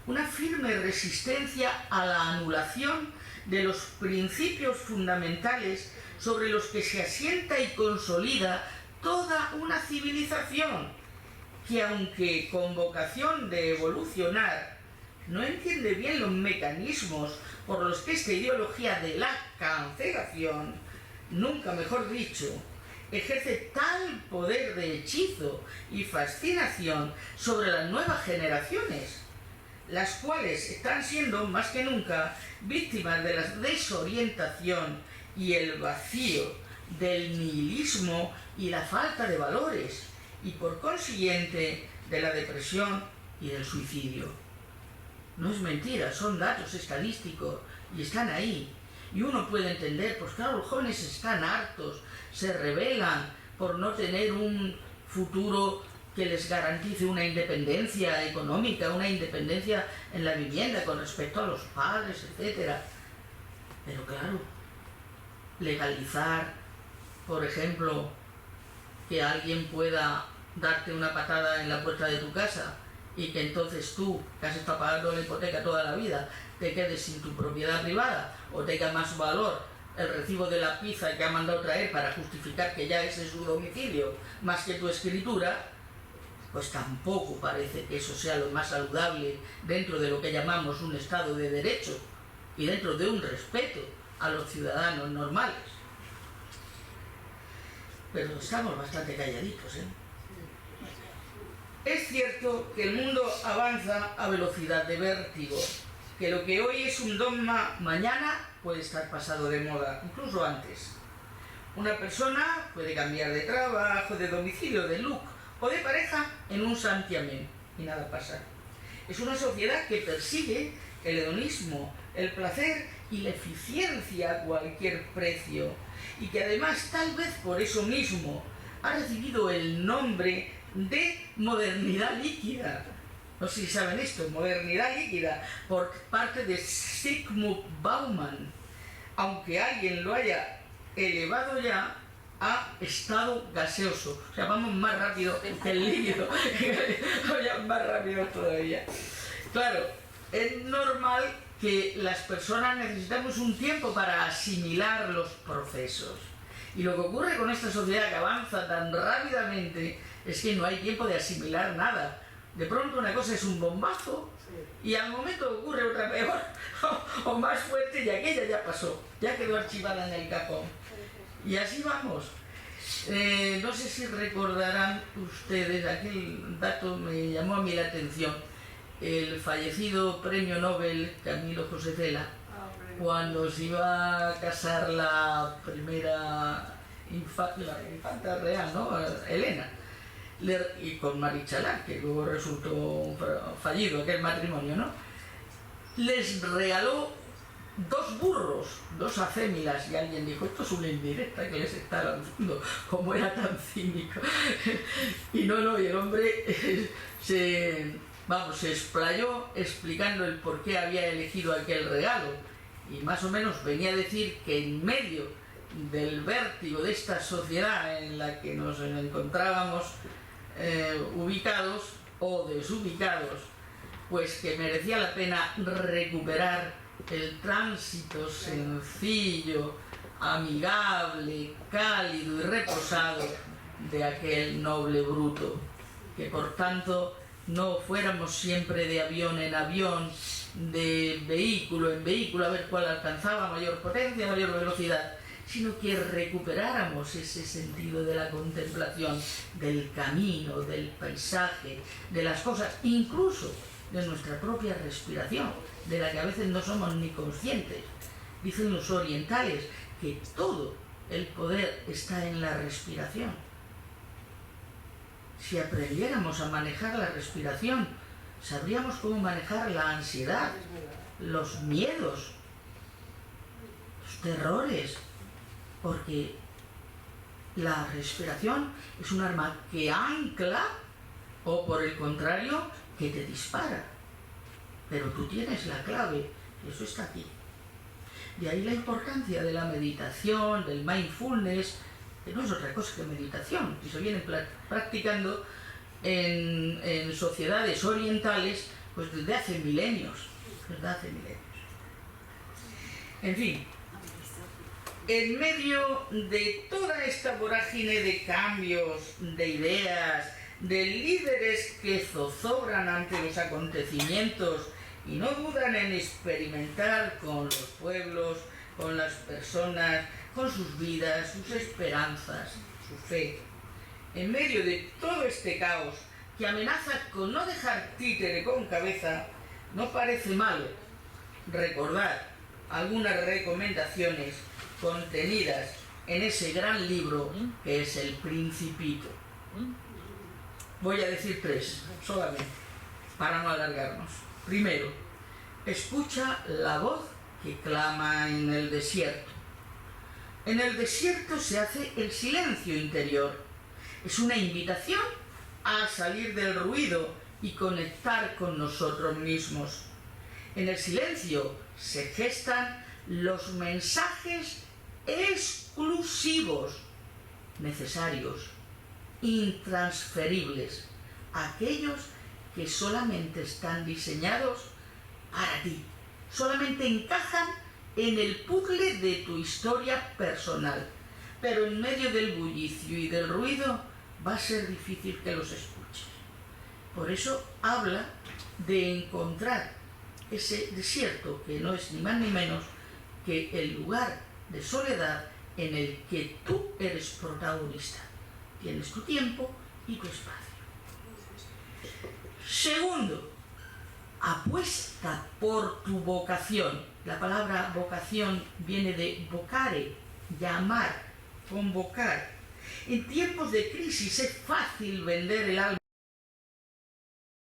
una firme resistencia a la anulación de los principios fundamentales sobre los que se asienta y consolida toda una civilización que, aunque con vocación de evolucionar, no entiende bien los mecanismos por los que esta ideología de la cancelación, nunca mejor dicho, ejerce tal poder de hechizo y fascinación sobre las nuevas generaciones, las cuales están siendo más que nunca víctimas de la desorientación y el vacío, del nihilismo y la falta de valores, y por consiguiente de la depresión y del suicidio. No es mentira, son datos estadísticos y están ahí. Y uno puede entender, pues claro, los jóvenes están hartos, se rebelan por no tener un futuro que les garantice una independencia económica, una independencia en la vivienda con respecto a los padres, etc. Pero claro, legalizar, por ejemplo, que alguien pueda darte una patada en la puerta de tu casa y que entonces tú, que has estado pagando la hipoteca toda la vida, te quedes sin tu propiedad privada o tenga más valor el recibo de la pizza que ha mandado traer para justificar que ya ese es su domicilio más que tu escritura, pues tampoco parece que eso sea lo más saludable dentro de lo que llamamos un Estado de Derecho y dentro de un respeto a los ciudadanos normales. Pero estamos bastante calladitos, ¿eh? Es cierto que el mundo avanza a velocidad de vértigo, que lo que hoy es un dogma, mañana puede estar pasado de moda, incluso antes. Una persona puede cambiar de trabajo, de domicilio, de look o de pareja en un santiamén y nada pasa. Es una sociedad que persigue el hedonismo, el placer y la eficiencia a cualquier precio, y que además, tal vez por eso mismo, ha recibido el nombre de modernidad líquida. No sé si saben esto, modernidad líquida, por parte de Zygmunt Bauman, aunque alguien lo haya elevado ya a estado gaseoso. O sea, vamos más rápido que el líquido, vamos más rápido todavía. Claro, es normal que las personas necesitamos un tiempo para asimilar los procesos. Y lo que ocurre con esta sociedad que avanza tan rápidamente es que no hay tiempo de asimilar nada. De pronto una cosa es un bombazo y al momento ocurre otra peor o más fuerte y aquella ya pasó, ya quedó archivada en el cajón. Y así vamos. No sé si recordarán ustedes, aquel dato me llamó a mí la atención, el fallecido premio Nobel Camilo José Cela, cuando se iba a casar la primera infanta real, ¿no? Elena, y con Marichalá, que luego resultó fallido aquel matrimonio, ¿no? Les regaló 2 burros, 2 acémilas, y alguien dijo, esto es una indirecta que les está lanzando, como era tan cínico. Y no, y el hombre se explayó explicando el por qué había elegido aquel regalo, y más o menos venía a decir que en medio del vértigo de esta sociedad en la que nos encontrábamos ubicados o desubicados, pues que merecía la pena recuperar el tránsito sencillo, amigable, cálido y reposado de aquel noble bruto, que por tanto no fuéramos siempre de avión en avión, de vehículo en vehículo a ver cuál alcanzaba mayor potencia, mayor velocidad, sino que recuperáramos ese sentido de la contemplación, del camino, del paisaje, de las cosas, incluso de nuestra propia respiración, de la que a veces no somos ni conscientes. Dicen los orientales que todo el poder está en la respiración. Si aprendiéramos a manejar la respiración, sabríamos cómo manejar la ansiedad, los miedos, los terrores, porque la respiración es un arma que ancla o, por el contrario, que te dispara. Pero tú tienes la clave, y eso está aquí. De ahí la importancia de la meditación, del mindfulness, que no es otra cosa que meditación, que se viene practicando en sociedades orientales pues desde hace milenios. En fin, en medio de toda esta vorágine de cambios, de ideas, de líderes que zozobran ante los acontecimientos y no dudan en experimentar con los pueblos, con las personas, con sus vidas, sus esperanzas, su fe. En medio de todo este caos que amenaza con no dejar títere con cabeza, no parece malo recordar algunas recomendaciones contenidas en ese gran libro que es El Principito. Voy a decir 3 solamente, para no alargarnos. Primero, escucha la voz que clama en el desierto. En el desierto se hace el silencio interior. Es una invitación a salir del ruido y conectar con nosotros mismos. En el silencio se gestan los mensajes exclusivos, necesarios, intransferibles, aquellos que solamente están diseñados para ti, solamente encajan en el puzzle de tu historia personal, pero en medio del bullicio y del ruido va a ser difícil que los escuches. Por eso habla de encontrar ese desierto que no es ni más ni menos que el lugar de soledad en el que tú eres protagonista. Tienes tu tiempo y tu espacio. Segundo, apuesta por tu vocación. La palabra vocación viene de vocare, llamar, convocar. En tiempos de crisis es fácil vender el alma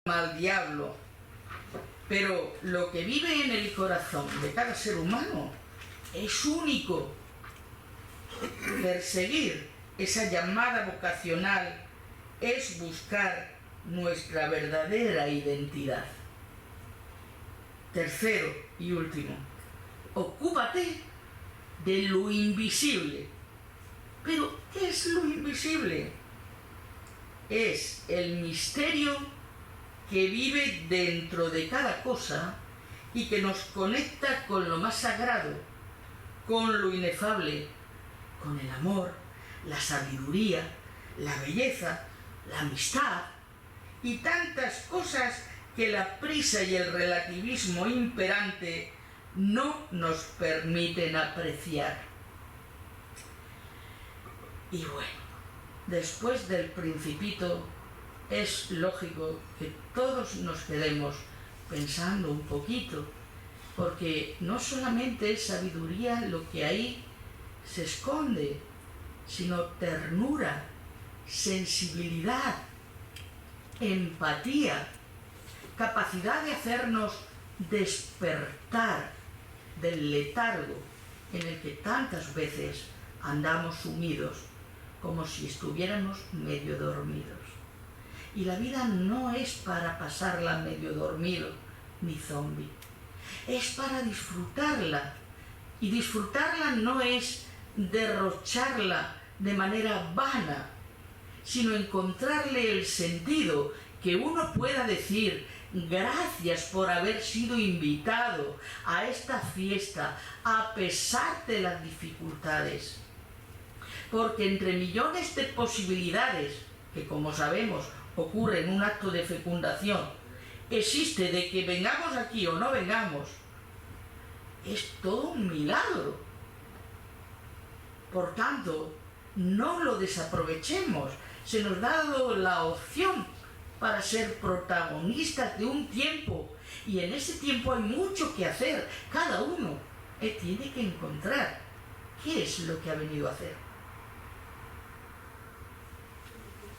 al diablo, pero lo que vive en el corazón de cada ser humano es único. Perseguir esa llamada vocacional es buscar nuestra verdadera identidad. Tercero y último, ocúpate de lo invisible. ¿Pero qué es lo invisible? Es el misterio que vive dentro de cada cosa y que nos conecta con lo más sagrado, con lo inefable, con el amor, la sabiduría, la belleza, la amistad y tantas cosas que la prisa y el relativismo imperante no nos permiten apreciar. Y bueno, después del Principito es lógico que todos nos quedemos pensando un poquito, porque no solamente es sabiduría lo que ahí se esconde, sino ternura, sensibilidad, empatía, capacidad de hacernos despertar del letargo en el que tantas veces andamos sumidos como si estuviéramos medio dormidos. Y la vida no es para pasarla medio dormido ni zombi, es para disfrutarla. Y disfrutarla no es derrocharla de manera vana, sino encontrarle el sentido, que uno pueda decir gracias por haber sido invitado a esta fiesta a pesar de las dificultades. Porque entre millones de posibilidades, que como sabemos ocurre en un acto de fecundación, existe de que vengamos aquí o no vengamos, es todo un milagro. Por tanto, no lo desaprovechemos. Se nos ha dado la opción para ser protagonistas de un tiempo, y en ese tiempo hay mucho que hacer. Cada uno tiene que encontrar qué es lo que ha venido a hacer.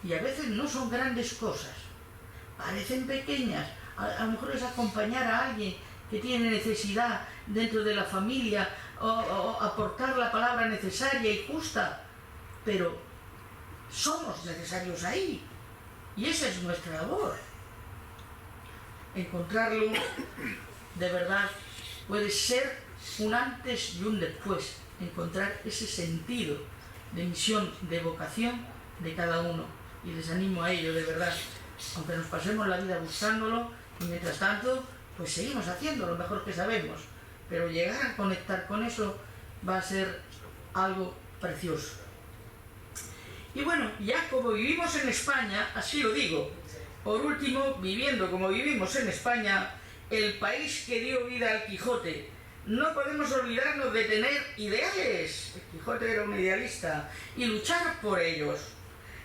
Y a veces no son grandes cosas, parecen pequeñas. A lo mejor es acompañar a alguien que tiene necesidad dentro de la familia, o aportar la palabra necesaria y justa, pero somos necesarios ahí, y esa es nuestra labor. Encontrarlo de verdad puede ser un antes y un después, encontrar ese sentido de misión, de vocación de cada uno. Y les animo a ello, de verdad, aunque nos pasemos la vida buscándolo, y mientras tanto, pues seguimos haciendo lo mejor que sabemos, pero llegar a conectar con eso va a ser algo precioso. Y bueno, ya como vivimos en España, así lo digo, por último, viviendo como vivimos en España, el país que dio vida al Quijote, no podemos olvidarnos de tener ideales. El Quijote era un idealista, y luchar por ellos,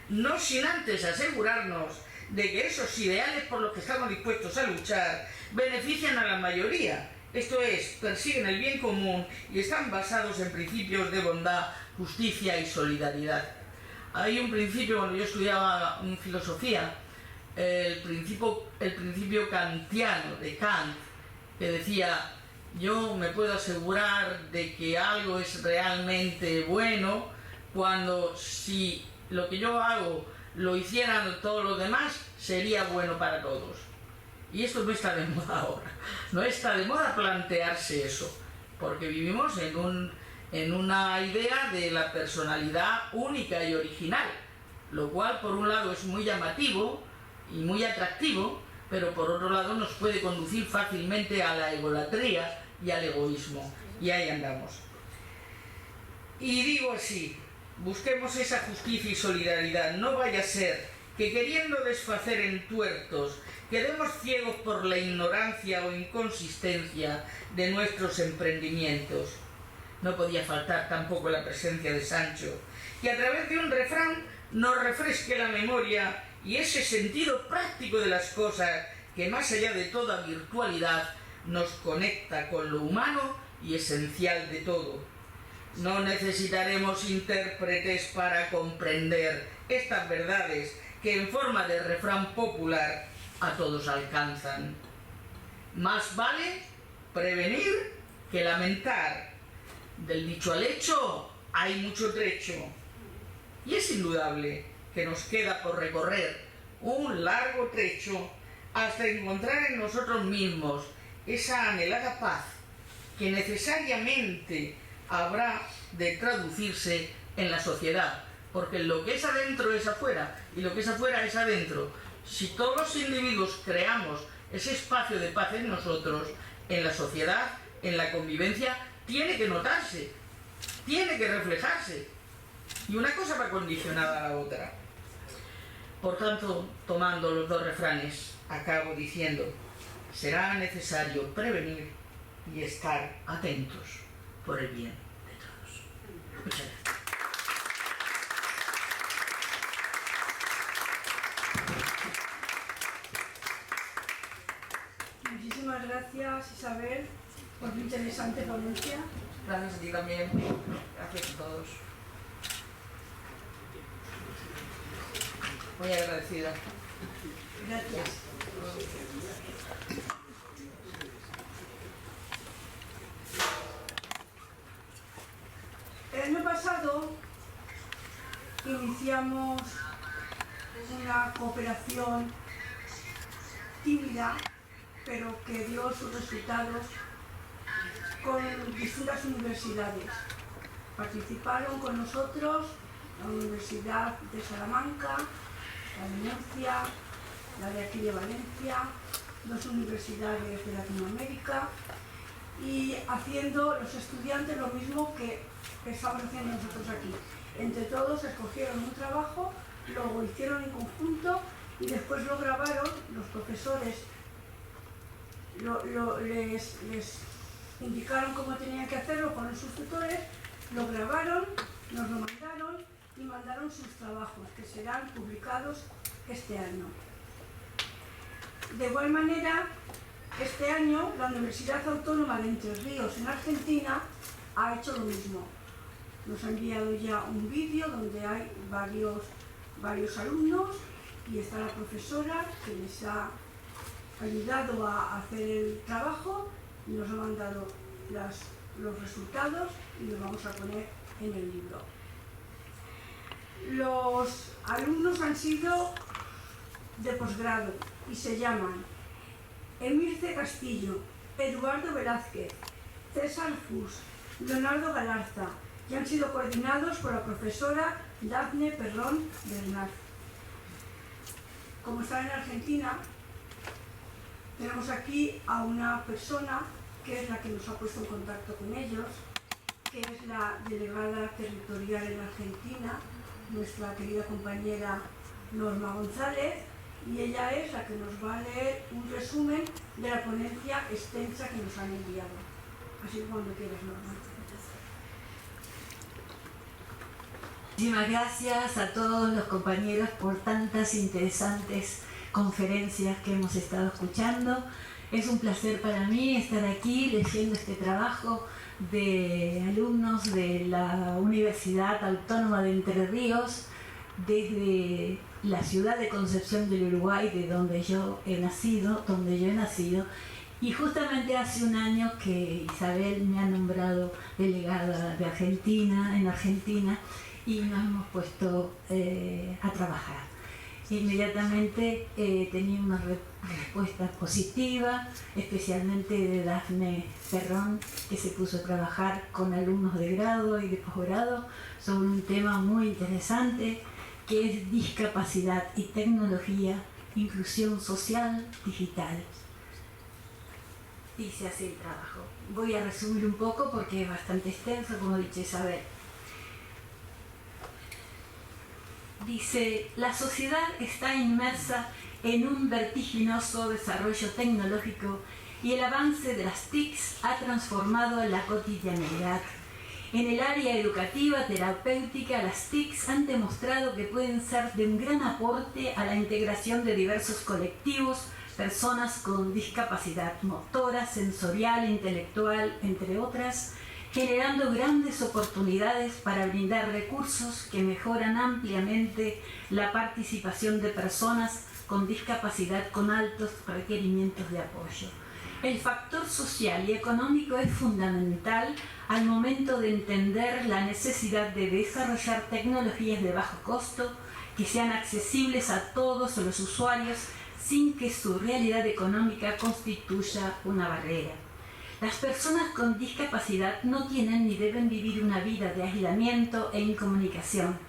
no sin antes asegurarnos de que esos ideales por los que estamos dispuestos a luchar benefician a la mayoría, esto es, persiguen el bien común y están basados en principios de bondad, justicia y solidaridad. Hay un principio, cuando yo estudiaba filosofía, el principio kantiano de Kant, que decía: yo me puedo asegurar de que algo es realmente bueno cuando, si lo que yo hago lo hicieran todos los demás, sería bueno para todos. Y esto no está de moda ahora. No está de moda plantearse eso, porque vivimos en una idea de la personalidad única y original, lo cual por un lado es muy llamativo y muy atractivo, pero por otro lado nos puede conducir fácilmente a la egolatría y al egoísmo. Y ahí andamos. Y digo así: busquemos esa justicia y solidaridad. No vaya a ser que, queriendo desfacer en tuertos, quedemos ciegos por la ignorancia o inconsistencia de nuestros emprendimientos. No podía faltar tampoco la presencia de Sancho, que a través de un refrán nos refresque la memoria y ese sentido práctico de las cosas que, más allá de toda virtualidad, nos conecta con lo humano y esencial de todo. No necesitaremos intérpretes para comprender estas verdades que, en forma de refrán popular, a todos alcanzan. Más vale prevenir que lamentar. Del dicho al hecho hay mucho trecho. Y es indudable que nos queda por recorrer un largo trecho hasta encontrar en nosotros mismos esa anhelada paz que necesariamente habrá de traducirse en la sociedad, porque lo que es adentro es afuera y lo que es afuera es adentro. Si todos los individuos creamos ese espacio de paz en nosotros, en la sociedad, en la convivencia, tiene que notarse, tiene que reflejarse, y una cosa va condicionada a la otra. Por tanto, tomando los dos refranes, acabo diciendo: será necesario prevenir y estar atentos por el bien de todos. Muchas gracias. Muchísimas gracias, Isabel, por tu interesante ponencia. Gracias a ti también. Gracias a todos. Muy agradecida. Gracias. El año pasado iniciamos una cooperación tímida, pero que dio sus resultados, con distintas universidades. Participaron con nosotros la Universidad de Salamanca, la de Murcia, la de aquí de Valencia, dos universidades de Latinoamérica, y haciendo los estudiantes lo mismo que estamos haciendo nosotros aquí. Entre todos escogieron un trabajo, lo hicieron en conjunto y después lo grabaron. Los profesores les indicaron cómo tenían que hacerlo con sus tutores, lo grabaron, nos lo mandaron y mandaron sus trabajos, que serán publicados este año. De igual manera, este año la Universidad Autónoma de Entre Ríos en Argentina ha hecho lo mismo. Nos ha enviado ya un vídeo donde hay varios alumnos y está la profesora que les ha ayudado a hacer el trabajo y nos ha mandado los resultados y los vamos a poner en el libro. Los alumnos han sido de posgrado y se llaman Emilce Castillo, Eduardo Velázquez, César Fus, Leonardo Galarza, y han sido coordinados por la profesora Dafne Perrón Bernard. Como están en Argentina, tenemos aquí a una persona que es la que nos ha puesto en contacto con ellos, que es la delegada territorial en Argentina, nuestra querida compañera Norma González, y ella es la que nos va a leer un resumen de la ponencia extensa que nos han enviado. Así que cuando quieras, Norma. Muchísimas gracias a todos los compañeros por tantas interesantes conferencias que hemos estado escuchando. Es un placer para mí estar aquí leyendo este trabajo de alumnos de la Universidad Autónoma de Entre Ríos, desde la ciudad de Concepción del Uruguay, de donde yo he nacido, y justamente hace un año que Isabel me ha nombrado delegada de Argentina, en Argentina, y nos hemos puesto a trabajar. Inmediatamente tenía una respuesta positiva, especialmente de Dafne Perrón, que se puso a trabajar con alumnos de grado y de posgrado sobre un tema muy interesante, que es discapacidad y tecnología, inclusión social digital. Dice así el trabajo. Voy a resumir un poco porque es bastante extenso, como ha dicho Isabel. Dice, la sociedad está inmersa en un vertiginoso desarrollo tecnológico y el avance de las TICs ha transformado la cotidianidad. En el área educativa terapéutica, las TICs han demostrado que pueden ser de un gran aporte a la integración de diversos colectivos, personas con discapacidad motora, sensorial, intelectual, entre otras, generando grandes oportunidades para brindar recursos que mejoran ampliamente la participación de personas con discapacidad con altos requerimientos de apoyo. El factor social y económico es fundamental al momento de entender la necesidad de desarrollar tecnologías de bajo costo que sean accesibles a todos los usuarios sin que su realidad económica constituya una barrera. Las personas con discapacidad no tienen ni deben vivir una vida de aislamiento e incomunicación.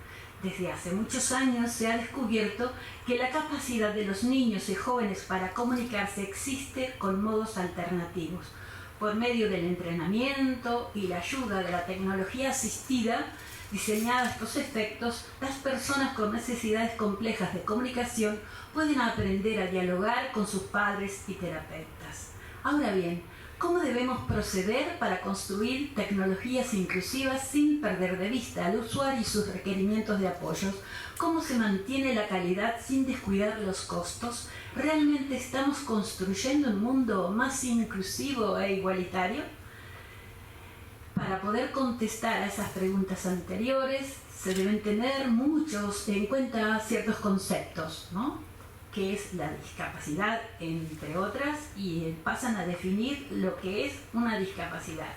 Desde hace muchos años se ha descubierto que la capacidad de los niños y jóvenes para comunicarse existe con modos alternativos. Por medio del entrenamiento y la ayuda de la tecnología asistida, diseñada a estos efectos, las personas con necesidades complejas de comunicación pueden aprender a dialogar con sus padres y terapeutas. Ahora bien, ¿cómo debemos proceder para construir tecnologías inclusivas sin perder de vista al usuario y sus requerimientos de apoyos? ¿Cómo se mantiene la calidad sin descuidar los costos? ¿Realmente estamos construyendo un mundo más inclusivo e igualitario? Para poder contestar a esas preguntas anteriores, se deben tener en cuenta ciertos conceptos, ¿no? Que es la discapacidad, entre otras, y pasan a definir lo que es una discapacidad.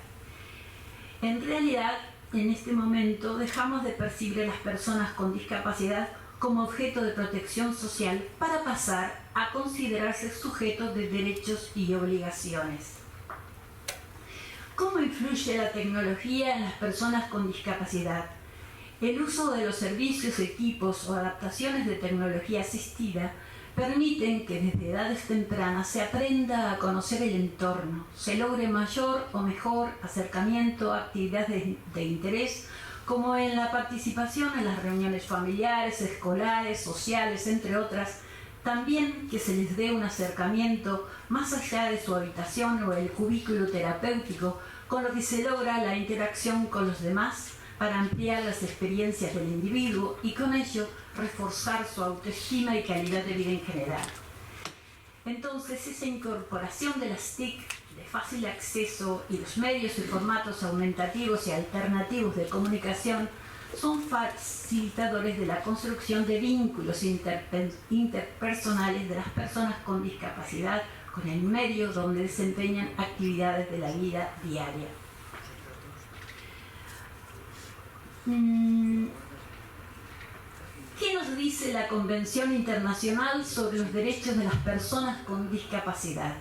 En realidad, en este momento, dejamos de percibir a las personas con discapacidad como objeto de protección social para pasar a considerarse sujetos de derechos y obligaciones. ¿Cómo influye la tecnología en las personas con discapacidad? El uso de los servicios, equipos o adaptaciones de tecnología asistida permiten que desde edades tempranas se aprenda a conocer el entorno, se logre mayor o mejor acercamiento a actividades de interés, como en la participación en las reuniones familiares, escolares, sociales, entre otras. También que se les dé un acercamiento más allá de su habitación o el cubículo terapéutico, con lo que se logra la interacción con los demás para ampliar las experiencias del individuo y con ello reforzar su autoestima y calidad de vida en general. Entonces, esa incorporación de las TIC de fácil acceso y los medios y formatos aumentativos y alternativos de comunicación son facilitadores de la construcción de vínculos interpersonales de las personas con discapacidad con el medio donde desempeñan actividades de la vida diaria. ¿Qué nos dice la Convención Internacional sobre los Derechos de las Personas con Discapacidad?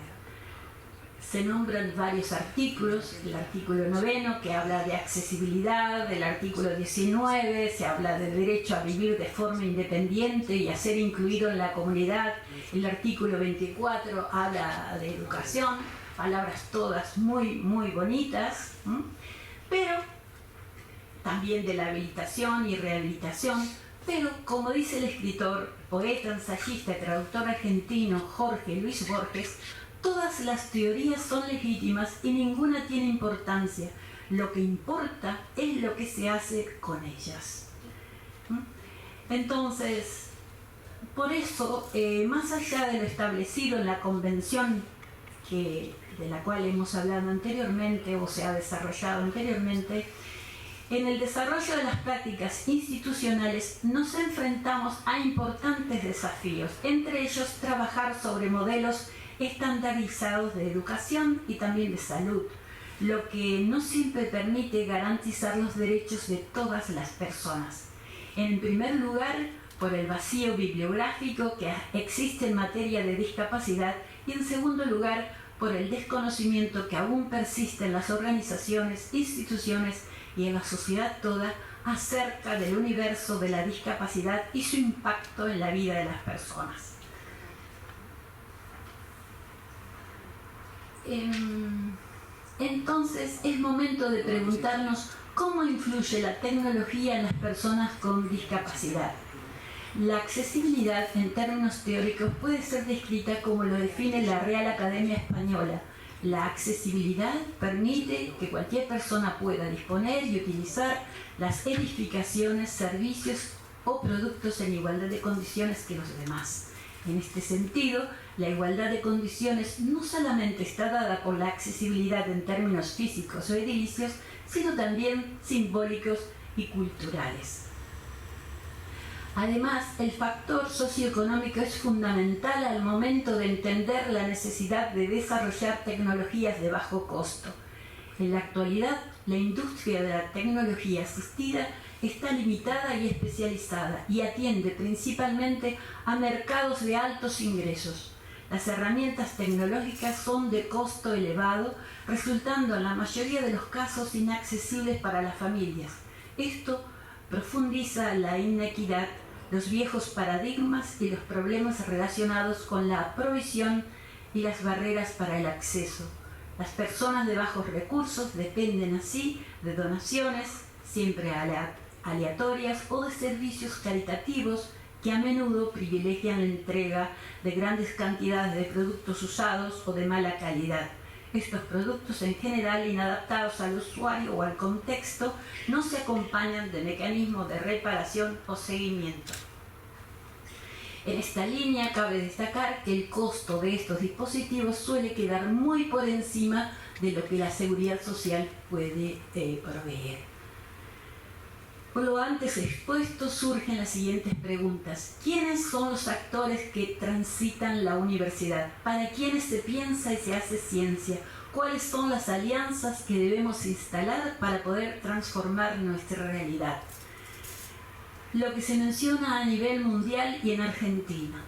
se nombran varios artículos, el artículo 9 que habla de accesibilidad, el artículo 19 se habla de derecho a vivir de forma independiente y a ser incluido en la comunidad, el artículo 24 habla de educación, palabras todas muy bonitas, pero también de la habilitación y rehabilitación, pero como dice el escritor, poeta, ensayista y traductor argentino Jorge Luis Borges, todas las teorías son legítimas y ninguna tiene importancia. Lo que importa es lo que se hace con ellas. Entonces, por eso, más allá de lo establecido en la convención de la cual hemos hablado anteriormente o se ha desarrollado anteriormente, en el desarrollo de las prácticas institucionales nos enfrentamos a importantes desafíos, entre ellos trabajar sobre modelos estandarizados de educación y también de salud, lo que no siempre permite garantizar los derechos de todas las personas. En primer lugar, por el vacío bibliográfico que existe en materia de discapacidad y en segundo lugar, por el desconocimiento que aún persiste en las organizaciones, instituciones y en la sociedad toda acerca del universo de la discapacidad y su impacto en la vida de las personas. Entonces es momento de preguntarnos cómo influye la tecnología en las personas con discapacidad. La accesibilidad en términos teóricos puede ser descrita como lo define la Real Academia Española. La accesibilidad permite que cualquier persona pueda disponer y utilizar las edificaciones, servicios o productos en igualdad de condiciones que los demás. En este sentido, la igualdad de condiciones no solamente está dada por la accesibilidad en términos físicos o edilicios, sino también simbólicos y culturales. Además, el factor socioeconómico es fundamental al momento de entender la necesidad de desarrollar tecnologías de bajo costo. En la actualidad, la industria de la tecnología asistida está limitada y especializada y atiende principalmente a mercados de altos ingresos. Las herramientas tecnológicas son de costo elevado, resultando en la mayoría de los casos inaccesibles para las familias. Esto profundiza la inequidad, los viejos paradigmas y los problemas relacionados con la provisión y las barreras para el acceso. Las personas de bajos recursos dependen así de donaciones, siempre aleatorias, o de servicios caritativos que a menudo privilegian la entrega de grandes cantidades de productos usados o de mala calidad. Estos productos, en general inadaptados al usuario o al contexto, no se acompañan de mecanismos de reparación o seguimiento. En esta línea cabe destacar que el costo de estos dispositivos suele quedar muy por encima de lo que la seguridad social puede proveer. Por lo antes expuesto surgen las siguientes preguntas. ¿Quiénes son los actores que transitan la universidad? ¿Para quiénes se piensa y se hace ciencia? ¿Cuáles son las alianzas que debemos instalar para poder transformar nuestra realidad? Lo que se menciona a nivel mundial y en Argentina.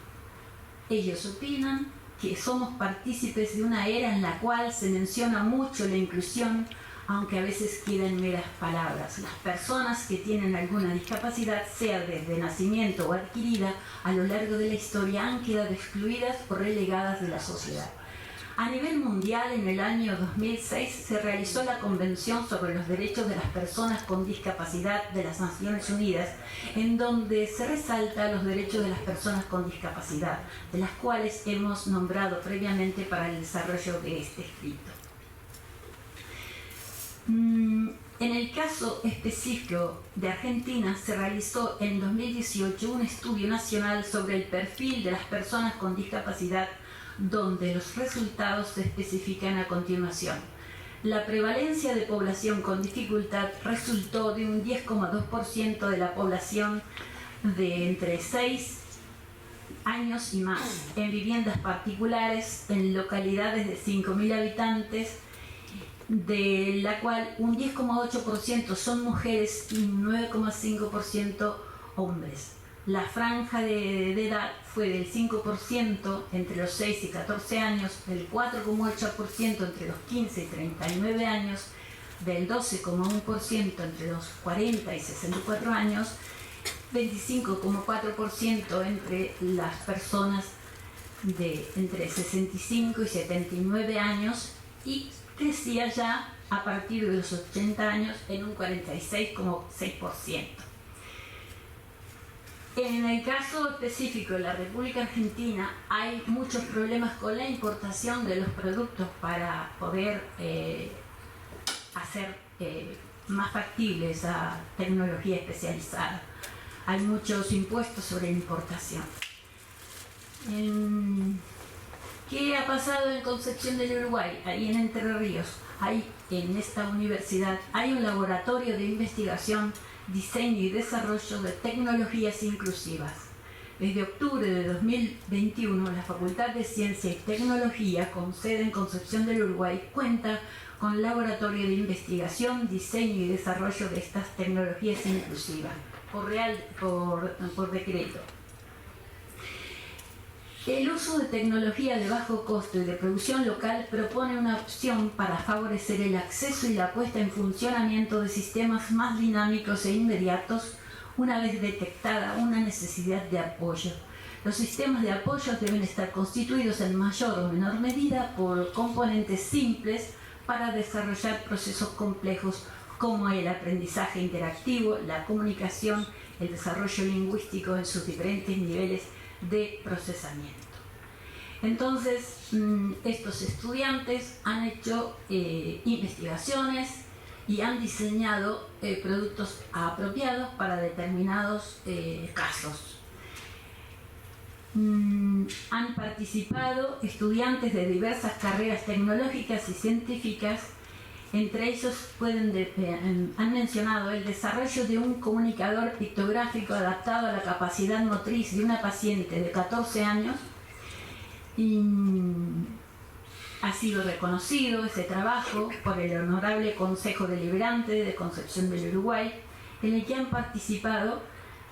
Ellos opinan que somos partícipes de una era en la cual se menciona mucho la inclusión, aunque a veces queden meras palabras. Las personas que tienen alguna discapacidad, sea desde nacimiento o adquirida, a lo largo de la historia han quedado excluidas o relegadas de la sociedad. A nivel mundial, en el año 2006, se realizó la Convención sobre los Derechos de las Personas con Discapacidad de las Naciones Unidas, en donde se resalta los derechos de las personas con discapacidad, de las cuales hemos nombrado previamente para el desarrollo de este escrito. En el caso específico de Argentina, se realizó en 2018 un estudio nacional sobre el perfil de las personas con discapacidad, donde los resultados se especifican a continuación. La prevalencia de población con dificultad resultó de un 10,2% de la población de entre 6 años y más, en viviendas particulares, en localidades de 5.000 habitantes, de la cual un 10,8% son mujeres y un 9,5% hombres. la franja de edad fue del 5% entre los 6 y 14 años, del 4,8% entre los 15 y 39 años, del 12,1% entre los 40 y 64 años, 25,4% entre las personas de entre 65 y 79 años, y crecía ya a partir de los 80 años en un 46,6%. En el caso específico de la República Argentina hay muchos problemas con la importación de los productos para poder hacer más factible esa tecnología especializada. Hay muchos impuestos sobre la importación. ¿Qué ha pasado en Concepción del Uruguay? Ahí en Entre Ríos, en esta universidad, hay un laboratorio de investigación, diseño y desarrollo de tecnologías inclusivas. Desde octubre de 2021, la Facultad de Ciencia y Tecnología, con sede en Concepción del Uruguay, cuenta con laboratorio de investigación, diseño y desarrollo de estas tecnologías inclusivas, por decreto. El uso de tecnología de bajo costo y de producción local propone una opción para favorecer el acceso y la puesta en funcionamiento de sistemas más dinámicos e inmediatos una vez detectada una necesidad de apoyo. Los sistemas de apoyo deben estar constituidos en mayor o menor medida por componentes simples para desarrollar procesos complejos como el aprendizaje interactivo, la comunicación, el desarrollo lingüístico en sus diferentes niveles de procesamiento. Entonces, estos estudiantes han hecho investigaciones y han diseñado productos apropiados para determinados casos. Han participado estudiantes de diversas carreras tecnológicas y científicas. Entre ellos han mencionado el desarrollo de un comunicador pictográfico adaptado a la capacidad motriz de una paciente de 14 años. Y ha sido reconocido ese trabajo por el Honorable Consejo Deliberante de Concepción del Uruguay, en el que han participado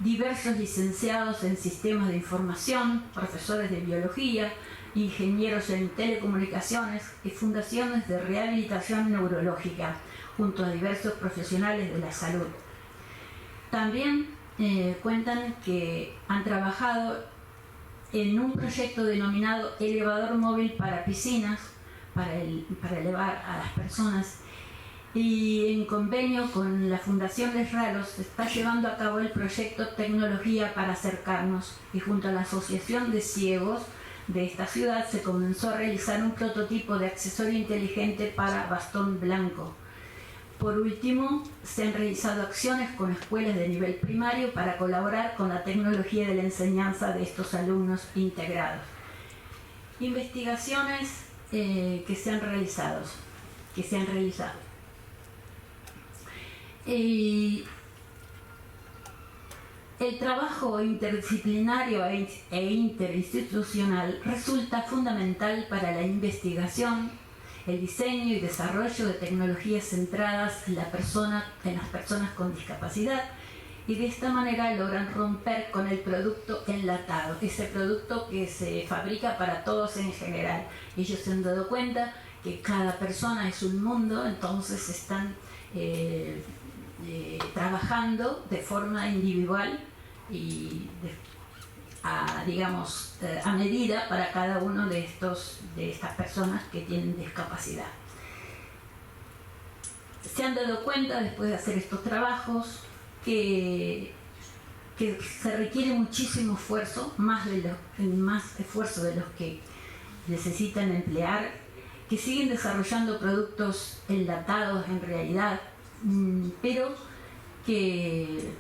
diversos licenciados en sistemas de información, profesores de biología, ingenieros en telecomunicaciones y fundaciones de rehabilitación neurológica, junto a diversos profesionales de la salud. También cuentan que han trabajado en un proyecto denominado Elevador Móvil para Piscinas, para elevar a las personas, y en convenio con la Fundación Les Ralos se está llevando a cabo el proyecto Tecnología para Acercarnos, y junto a la Asociación de Ciegos de esta ciudad se comenzó a realizar un prototipo de accesorio inteligente para bastón blanco. Por último, se han realizado acciones con escuelas de nivel primario para colaborar con la tecnología de la enseñanza de estos alumnos integrados. Investigaciones que se han realizado. El trabajo interdisciplinario e interinstitucional resulta fundamental para la investigación, el diseño y desarrollo de tecnologías centradas en las personas con discapacidad, y de esta manera logran romper con el producto enlatado, ese producto que se fabrica para todos en general. Ellos se han dado cuenta que cada persona es un mundo, entonces están trabajando de forma individual y a medida para cada uno de estas personas que tienen discapacidad. Se han dado cuenta, después de hacer estos trabajos, que se requiere muchísimo esfuerzo, más esfuerzo de los que necesitan emplear, que siguen desarrollando productos enlatados en realidad, pero que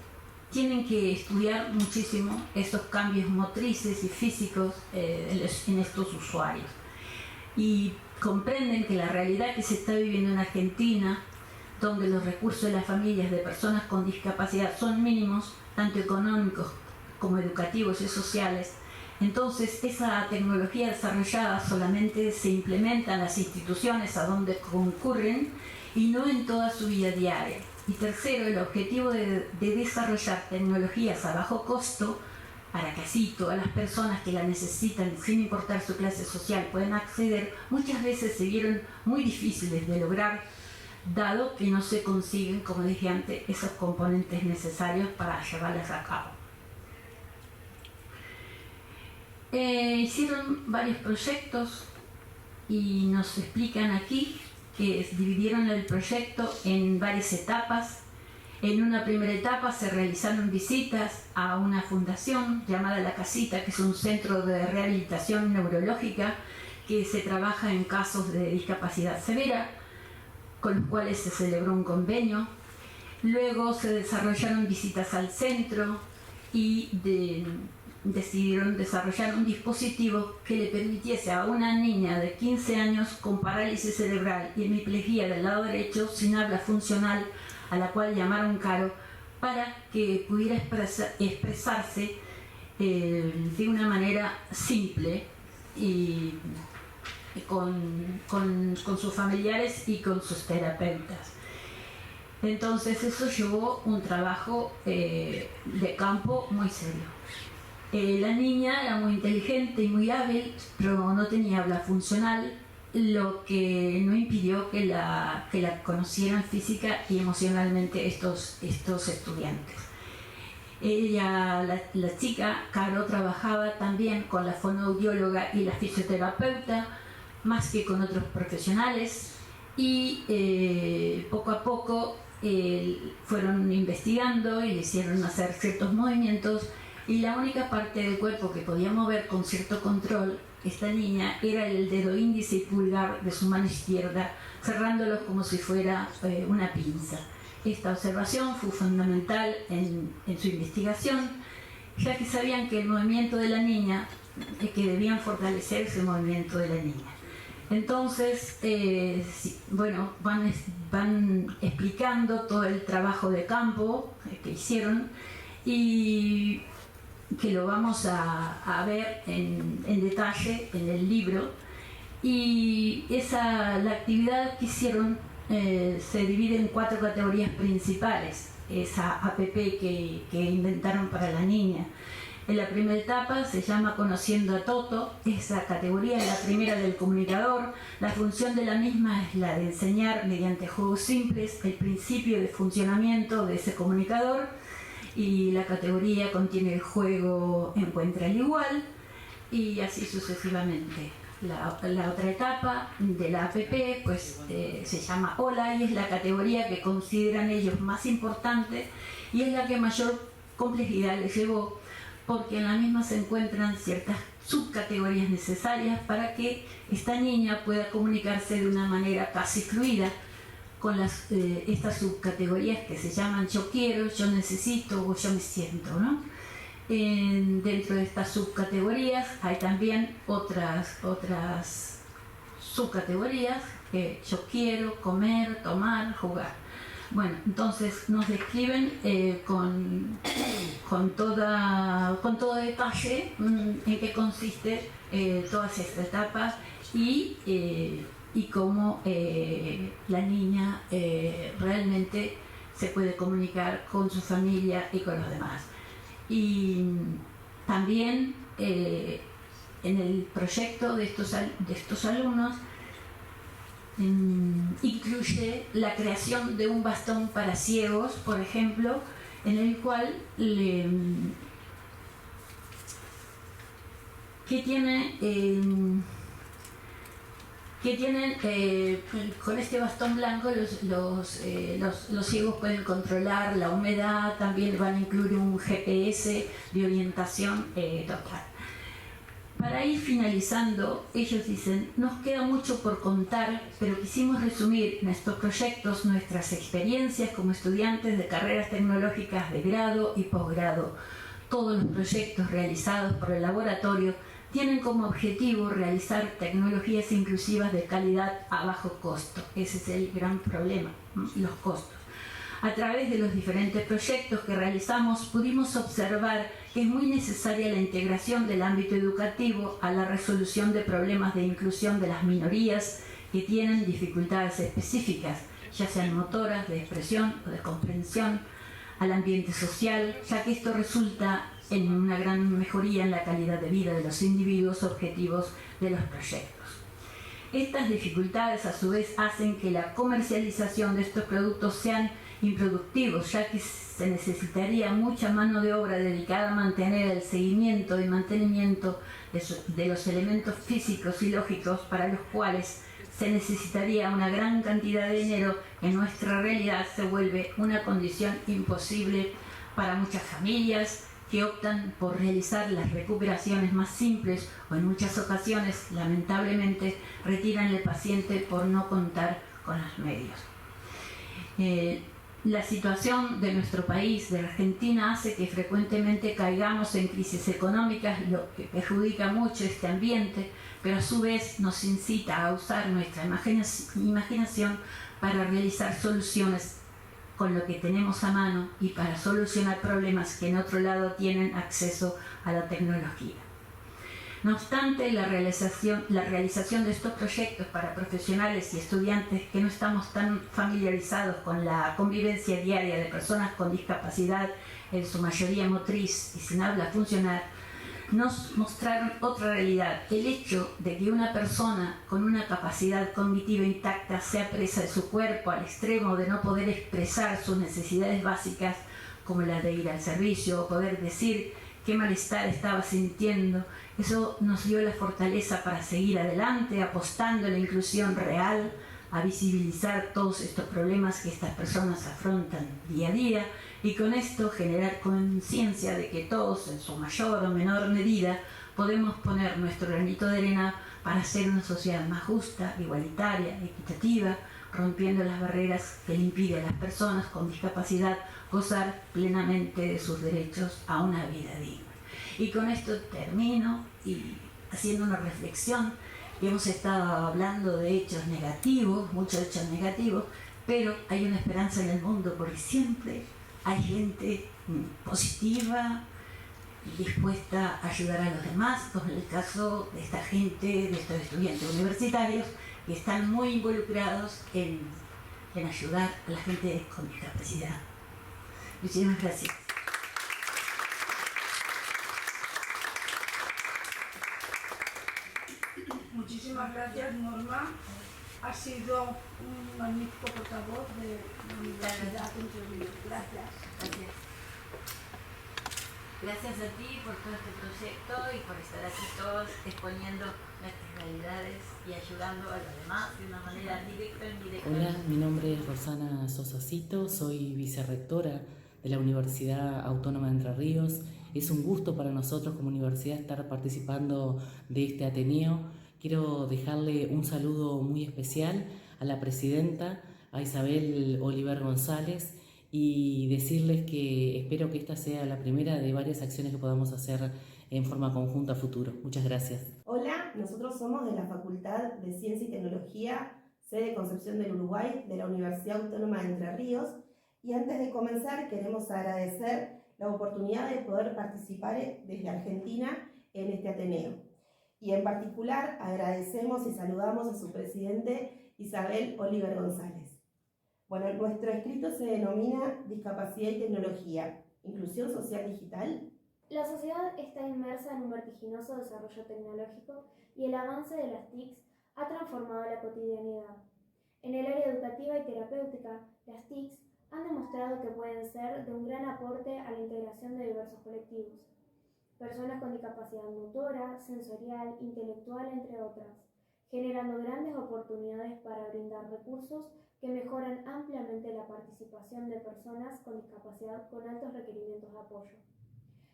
tienen que estudiar muchísimo esos cambios motrices y físicos en estos usuarios. Y comprenden que la realidad que se está viviendo en Argentina, donde los recursos de las familias de personas con discapacidad son mínimos, tanto económicos como educativos y sociales, entonces esa tecnología desarrollada solamente se implementa en las instituciones a donde concurren y no en toda su vida diaria. Y tercero, el objetivo de desarrollar tecnologías a bajo costo para que así todas las personas que la necesitan, sin importar su clase social, puedan acceder, muchas veces se vieron muy difíciles de lograr, dado que no se consiguen, como dije antes, esos componentes necesarios para llevarlas a cabo. Hicieron varios proyectos y nos explican aquí que dividieron el proyecto en varias etapas. En una primera etapa se realizaron visitas a una fundación llamada La Casita, que es un centro de rehabilitación neurológica que se trabaja en casos de discapacidad severa, con los cuales se celebró un convenio. Luego se desarrollaron visitas al centro y decidieron desarrollar un dispositivo que le permitiese a una niña de 15 años con parálisis cerebral y hemiplegia del lado derecho sin habla funcional, a la cual llamaron Caro, para que pudiera expresarse de una manera simple y con sus familiares y con sus terapeutas. Entonces eso llevó un trabajo de campo muy serio. La niña era muy inteligente y muy hábil, pero no tenía habla funcional, lo que no impidió que la conocieran física y emocionalmente estos estudiantes. Ella, la chica, Caro, trabajaba también con la fonoaudióloga y la fisioterapeuta, más que con otros profesionales, y poco a poco fueron investigando y le hicieron hacer ciertos movimientos, y la única parte del cuerpo que podía mover con cierto control esta niña era el dedo índice y pulgar de su mano izquierda, cerrándolos como si fuera una pinza. Esta observación fue fundamental en su investigación, ya que sabían que el movimiento de la niña, que debían fortalecer ese movimiento de la niña. Entonces, bueno, van explicando todo el trabajo de campo que hicieron y que lo vamos a ver en detalle en el libro. Y la actividad que hicieron se divide en 4 categorías principales, esa APP que inventaron para la niña. En la primera etapa se llama Conociendo a Toto. Esa categoría es la primera del comunicador. La función de la misma es la de enseñar mediante juegos simples el principio de funcionamiento de ese comunicador, y la categoría contiene el juego Encuentra el Igual, y así sucesivamente. La otra etapa de la APP pues, se llama Hola, y es la categoría que consideran ellos más importante y es la que mayor complejidad les llevó, porque en la misma se encuentran ciertas subcategorías necesarias para que esta niña pueda comunicarse de una manera casi fluida con estas subcategorías que se llaman Yo quiero, Yo necesito o Yo me siento, ¿no? Dentro de estas subcategorías hay también otras subcategorías, Yo quiero, comer, tomar, jugar. Bueno, entonces nos describen con todo detalle en qué consiste todas estas etapas y cómo la niña realmente se puede comunicar con su familia y con los demás. Y también en el proyecto de estos alumnos incluye la creación de un bastón para ciegos, por ejemplo, en el cual con este bastón blanco los ciegos pueden controlar la humedad, también van a incluir un GPS de orientación total. Para ir finalizando, ellos dicen, nos queda mucho por contar, pero quisimos resumir en estos proyectos nuestras experiencias como estudiantes de carreras tecnológicas de grado y posgrado. Todos los proyectos realizados por el laboratorio tienen como objetivo realizar tecnologías inclusivas de calidad a bajo costo. Ese es el gran problema, los costos. A través de los diferentes proyectos que realizamos pudimos observar que es muy necesaria la integración del ámbito educativo a la resolución de problemas de inclusión de las minorías que tienen dificultades específicas, ya sean motoras, de expresión o de comprensión, al ambiente social, ya que esto resulta en una gran mejoría en la calidad de vida de los individuos objetivos de los proyectos. Estas dificultades a su vez hacen que la comercialización de estos productos sean improductivos, ya que se necesitaría mucha mano de obra dedicada a mantener el seguimiento y mantenimiento de los elementos físicos y lógicos, para los cuales se necesitaría una gran cantidad de dinero que en nuestra realidad se vuelve una condición imposible para muchas familias que optan por realizar las recuperaciones más simples o en muchas ocasiones, lamentablemente, retiran al paciente por no contar con los medios. La situación de nuestro país, de Argentina, hace que frecuentemente caigamos en crisis económicas, lo que perjudica mucho este ambiente, pero a su vez nos incita a usar nuestra imaginación para realizar soluciones con lo que tenemos a mano y para solucionar problemas que en otro lado tienen acceso a la tecnología. No obstante, la realización de estos proyectos para profesionales y estudiantes que no estamos tan familiarizados con la convivencia diaria de personas con discapacidad, en su mayoría motriz y sin habla funcional, nos mostraron otra realidad: el hecho de que una persona con una capacidad cognitiva intacta sea presa de su cuerpo al extremo de no poder expresar sus necesidades básicas, como la de ir al servicio o poder decir qué malestar estaba sintiendo. Eso nos dio la fortaleza para seguir adelante, apostando a la inclusión real, a visibilizar todos estos problemas que estas personas afrontan día a día, y con esto generar conciencia de que todos, en su mayor o menor medida, podemos poner nuestro granito de arena para hacer una sociedad más justa, igualitaria, equitativa, rompiendo las barreras que le impiden a las personas con discapacidad gozar plenamente de sus derechos a una vida digna. Y con esto termino, y haciendo una reflexión. Hemos estado hablando de hechos negativos, muchos hechos negativos, pero hay una esperanza en el mundo, porque siempre hay gente positiva y dispuesta a ayudar a los demás, como en el caso de esta gente, de estos estudiantes universitarios, que están muy involucrados en ayudar a la gente con discapacidad. Muchísimas gracias. Muchísimas gracias, Norma. Ha sido un magnífico portavoz de la Universidad Entre Ríos. Gracias. Gracias. Gracias a ti por todo este proyecto y por estar aquí todos exponiendo nuestras realidades y ayudando a los demás de una manera directa e indirecta. Hola, mi nombre es Rosana Sosacito, soy vicerrectora de la Universidad Autónoma de Entre Ríos. Es un gusto para nosotros como universidad estar participando de este Ateneo. Quiero dejarle un saludo muy especial a la presidenta, a Isabel Oliver González, y decirles que espero que esta sea la primera de varias acciones que podamos hacer en forma conjunta a futuro. Muchas gracias. Hola, nosotros somos de la Facultad de Ciencia y Tecnología, sede Concepción del Uruguay, de la Universidad Autónoma de Entre Ríos, y antes de comenzar queremos agradecer la oportunidad de poder participar desde Argentina en este Ateneo. Y en particular agradecemos y saludamos a su presidente Isabel Oliver González. Bueno, nuestro escrito se denomina Discapacidad y Tecnología, Inclusión Social Digital. La sociedad está inmersa en un vertiginoso desarrollo tecnológico y el avance de las TICs ha transformado la cotidianidad. En el área educativa y terapéutica, las TICs han demostrado que pueden ser de un gran aporte a la integración de diversos colectivos. Personas con discapacidad motora, sensorial, intelectual, entre otras, generando grandes oportunidades para brindar recursos que mejoran ampliamente la participación de personas con discapacidad con altos requerimientos de apoyo.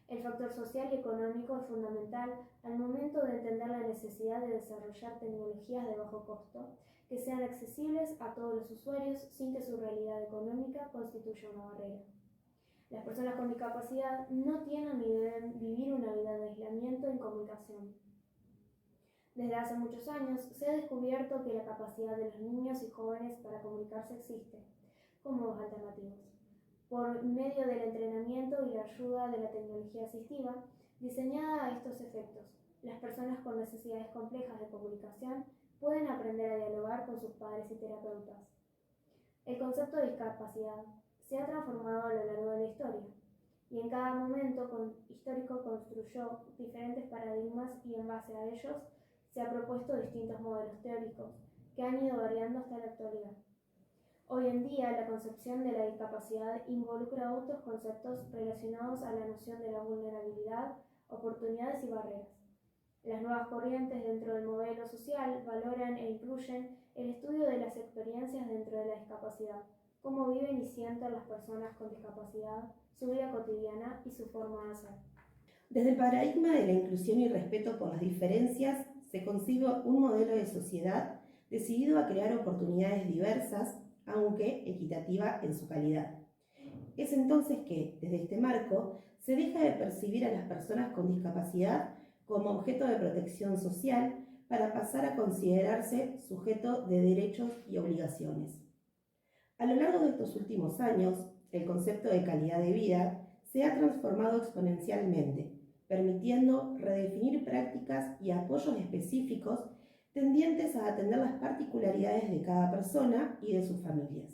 El factor social y económico es fundamental al momento de entender la necesidad de desarrollar tecnologías de bajo costo que sean accesibles a todos los usuarios sin que su realidad económica constituya una barrera. Las personas con discapacidad no tienen ni deben vivir una vida de aislamiento en comunicación. Desde hace muchos años se ha descubierto que la capacidad de los niños y jóvenes para comunicarse existe, con modos alternativos. Por medio del entrenamiento y la ayuda de la tecnología asistiva, diseñada a estos efectos, las personas con necesidades complejas de comunicación pueden aprender a dialogar con sus padres y terapeutas. El concepto de discapacidad se ha transformado a lo largo de la historia, y en cada momento histórico construyó diferentes paradigmas y en base a ellos se ha propuesto distintos modelos teóricos que han ido variando hasta la actualidad. Hoy en día, la concepción de la discapacidad involucra otros conceptos relacionados a la noción de la vulnerabilidad, oportunidades y barreras. Las nuevas corrientes dentro del modelo social valoran e incluyen el estudio de las experiencias dentro de la discapacidad, cómo viven y sienten las personas con discapacidad, su vida cotidiana y su forma de ser. Desde el paradigma de la inclusión y respeto por las diferencias, se concibe un modelo de sociedad decidido a crear oportunidades diversas, aunque equitativa en su calidad. Es entonces que, desde este marco, se deja de percibir a las personas con discapacidad como objeto de protección social para pasar a considerarse sujeto de derechos y obligaciones. A lo largo de estos últimos años, el concepto de calidad de vida se ha transformado exponencialmente, permitiendo redefinir prácticas y apoyos específicos tendientes a atender las particularidades de cada persona y de sus familias.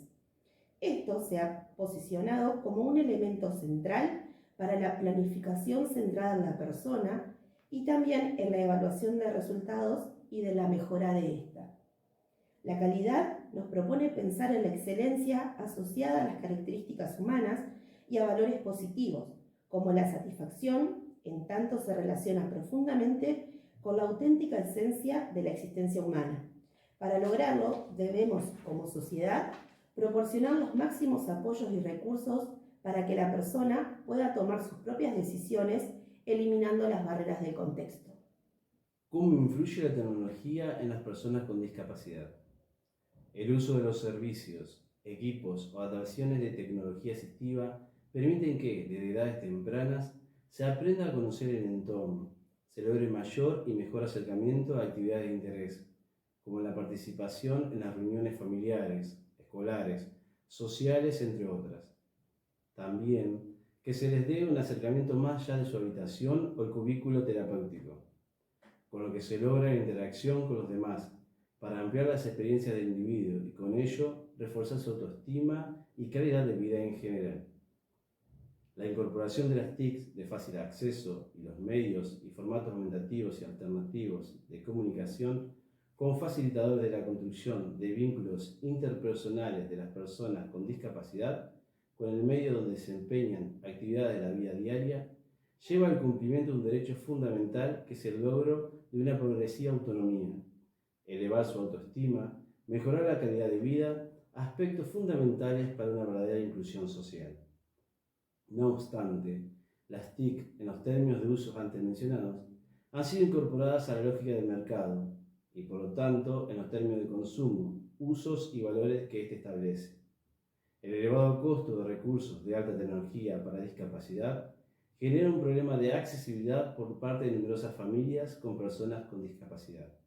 Esto se ha posicionado como un elemento central para la planificación centrada en la persona y también en la evaluación de resultados y de la mejora de esta. La calidad nos propone pensar en la excelencia asociada a las características humanas y a valores positivos, como la satisfacción, en tanto se relaciona profundamente con la auténtica esencia de la existencia humana. Para lograrlo, debemos, como sociedad, proporcionar los máximos apoyos y recursos para que la persona pueda tomar sus propias decisiones, eliminando las barreras del contexto. ¿Cómo influye la tecnología en las personas con discapacidad? El uso de los servicios, equipos o adaptaciones de tecnología asistiva permiten que, desde edades tempranas, se aprenda a conocer el entorno, se logre mayor y mejor acercamiento a actividades de interés, como la participación en las reuniones familiares, escolares, sociales, entre otras. También que se les dé un acercamiento más allá de su habitación o el cubículo terapéutico, con lo que se logra la interacción con los demás, para ampliar las experiencias del individuo y con ello reforzar su autoestima y calidad de vida en general. La incorporación de las TICs de fácil acceso y los medios y formatos aumentativos y alternativos de comunicación como facilitadores de la construcción de vínculos interpersonales de las personas con discapacidad con el medio donde desempeñan actividades de la vida diaria, lleva al cumplimiento de un derecho fundamental que es el logro de una progresiva autonomía, elevar su autoestima, mejorar la calidad de vida, aspectos fundamentales para una verdadera inclusión social. No obstante, las TIC, en los términos de usos antes mencionados, han sido incorporadas a la lógica del mercado y, por lo tanto, en los términos de consumo, usos y valores que éste establece. El elevado costo de recursos de alta tecnología para discapacidad genera un problema de accesibilidad por parte de numerosas familias con personas con discapacidad.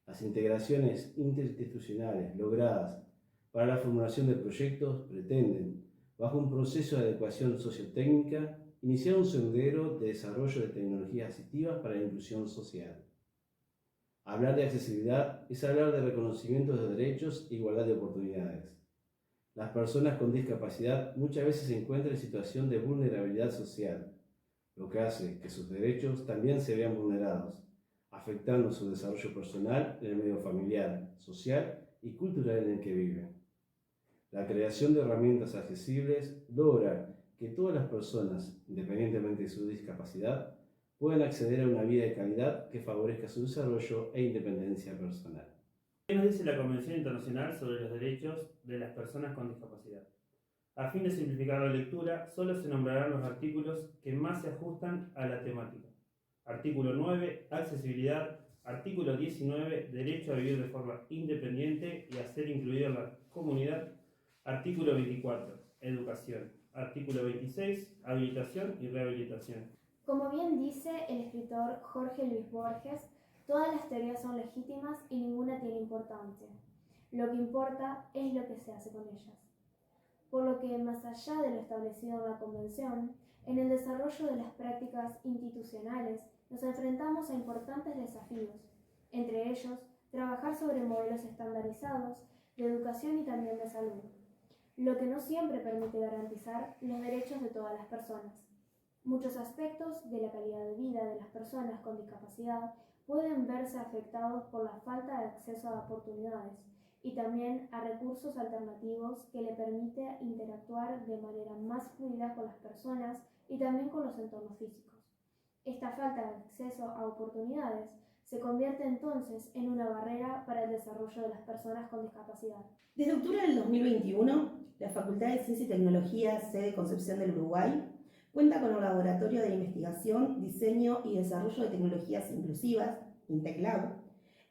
Las integraciones interinstitucionales logradas para la formulación de proyectos pretenden, bajo un proceso de adecuación sociotécnica, iniciar un sendero de desarrollo de tecnologías asistivas para la inclusión social. Hablar de accesibilidad es hablar de reconocimiento de derechos e igualdad de oportunidades. Las personas con discapacidad muchas veces se encuentran en situación de vulnerabilidad social, lo que hace que sus derechos también se vean vulnerados, afectando su desarrollo personal en el medio familiar, social y cultural en el que viven. La creación de herramientas accesibles logra que todas las personas, independientemente de su discapacidad, puedan acceder a una vida de calidad que favorezca su desarrollo e independencia personal. ¿Qué nos dice la Convención Internacional sobre los Derechos de las Personas con Discapacidad? A fin de simplificar la lectura, solo se nombrarán los artículos que más se ajustan a la temática. Artículo 9, accesibilidad. Artículo 19, derecho a vivir de forma independiente y a ser incluido en la comunidad. Artículo 24, educación. Artículo 26, habilitación y rehabilitación. Como bien dice el escritor Jorge Luis Borges, todas las teorías son legítimas y ninguna tiene importancia. Lo que importa es lo que se hace con ellas. Por lo que, más allá de lo establecido en la Convención, en el desarrollo de las prácticas institucionales nos enfrentamos a importantes desafíos, entre ellos, trabajar sobre modelos estandarizados de educación y también de salud. lo que no siempre permite garantizar los derechos de todas las personas. Muchos aspectos de la calidad de vida de las personas con discapacidad pueden verse afectados por la falta de acceso a oportunidades y también a recursos alternativos que le permite interactuar de manera más fluida con las personas y también con los entornos físicos. Esta falta de acceso a oportunidades se convierte entonces en una barrera para el desarrollo de las personas con discapacidad. Desde octubre del 2021, la Facultad de Ciencia y Tecnología, sede Concepción del Uruguay, cuenta con el Laboratorio de Investigación, Diseño y Desarrollo de Tecnologías Inclusivas, INTECLAB,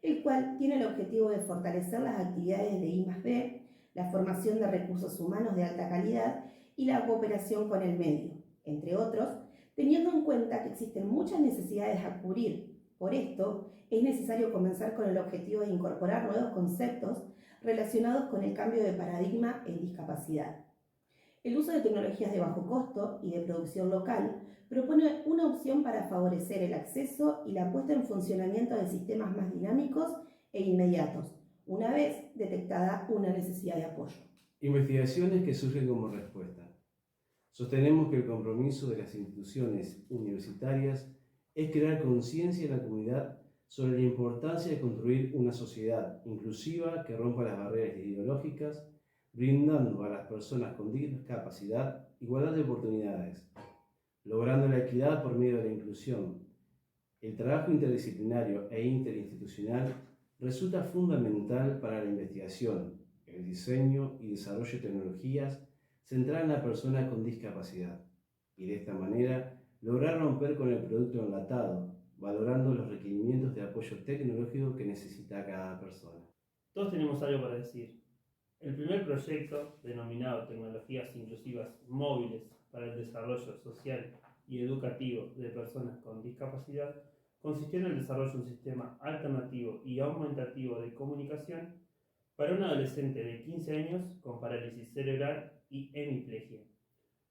el cual tiene el objetivo de fortalecer las actividades de I+D, la formación de recursos humanos de alta calidad y la cooperación con el medio, entre otros, teniendo en cuenta que existen muchas necesidades a cubrir. Por esto, es necesario comenzar con el objetivo de incorporar nuevos conceptos relacionados con el cambio de paradigma en discapacidad. El uso de tecnologías de bajo costo y de producción local propone una opción para favorecer el acceso y la puesta en funcionamiento de sistemas más dinámicos e inmediatos, una vez detectada una necesidad de apoyo. Investigaciones que surgen como respuesta. Sostenemos que el compromiso de las instituciones universitarias es crear conciencia en la comunidad sobre la importancia de construir una sociedad inclusiva que rompa las barreras ideológicas, brindando a las personas con discapacidad igualdad de oportunidades, logrando la equidad por medio de la inclusión. El trabajo interdisciplinario e interinstitucional resulta fundamental para la investigación, el diseño y desarrollo de tecnologías centradas en la persona con discapacidad, y de esta manera lograr romper con el producto enlatado, valorando los requerimientos de apoyo tecnológico que necesita cada persona. Todos tenemos algo para decir. El primer proyecto, denominado Tecnologías Inclusivas Móviles para el Desarrollo Social y Educativo de Personas con Discapacidad, consistió en el desarrollo de un sistema alternativo y aumentativo de comunicación para un adolescente de 15 años con parálisis cerebral y hemiplegia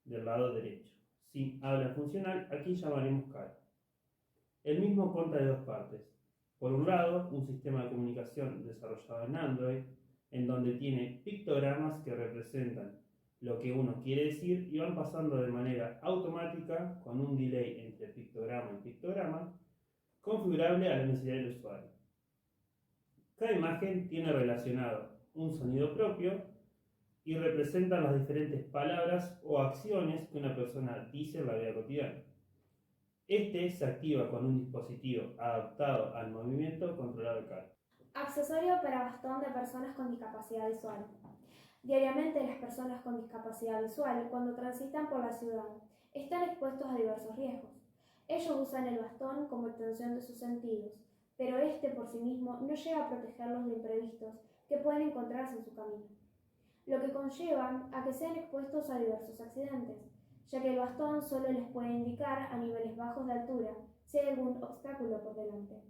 del lado derecho, sin habla funcional, a quien llamaremos CAR. El mismo consta de dos partes. Por un lado, un sistema de comunicación desarrollado en Android, en donde tiene pictogramas que representan lo que uno quiere decir y van pasando de manera automática con un delay entre pictograma y pictograma, configurable a la necesidad del usuario. Cada imagen tiene relacionado un sonido propio y representan las diferentes palabras o acciones que una persona dice en la vida cotidiana. Este se activa con un dispositivo adaptado al movimiento controlado de CAR. Accesorio para bastón de personas con discapacidad visual. Diariamente las personas con discapacidad visual, cuando transitan por la ciudad, están expuestos a diversos riesgos. Ellos usan el bastón como extensión de sus sentidos, pero este por sí mismo no llega a protegerlos de imprevistos que pueden encontrarse en su camino, lo que conlleva a que sean expuestos a diversos accidentes, ya que el bastón solo les puede indicar a niveles bajos de altura si hay algún obstáculo por delante,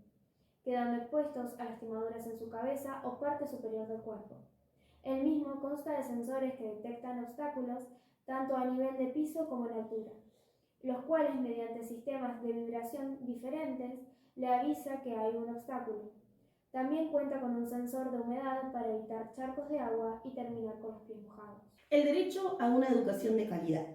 quedando expuestos a lastimaduras en su cabeza o parte superior del cuerpo. El mismo consta de sensores que detectan obstáculos tanto a nivel de piso como en altura, los cuales mediante sistemas de vibración diferentes le avisa que hay un obstáculo. También cuenta con un sensor de humedad para evitar charcos de agua y terminar con los pies mojados. El derecho a una educación de calidad.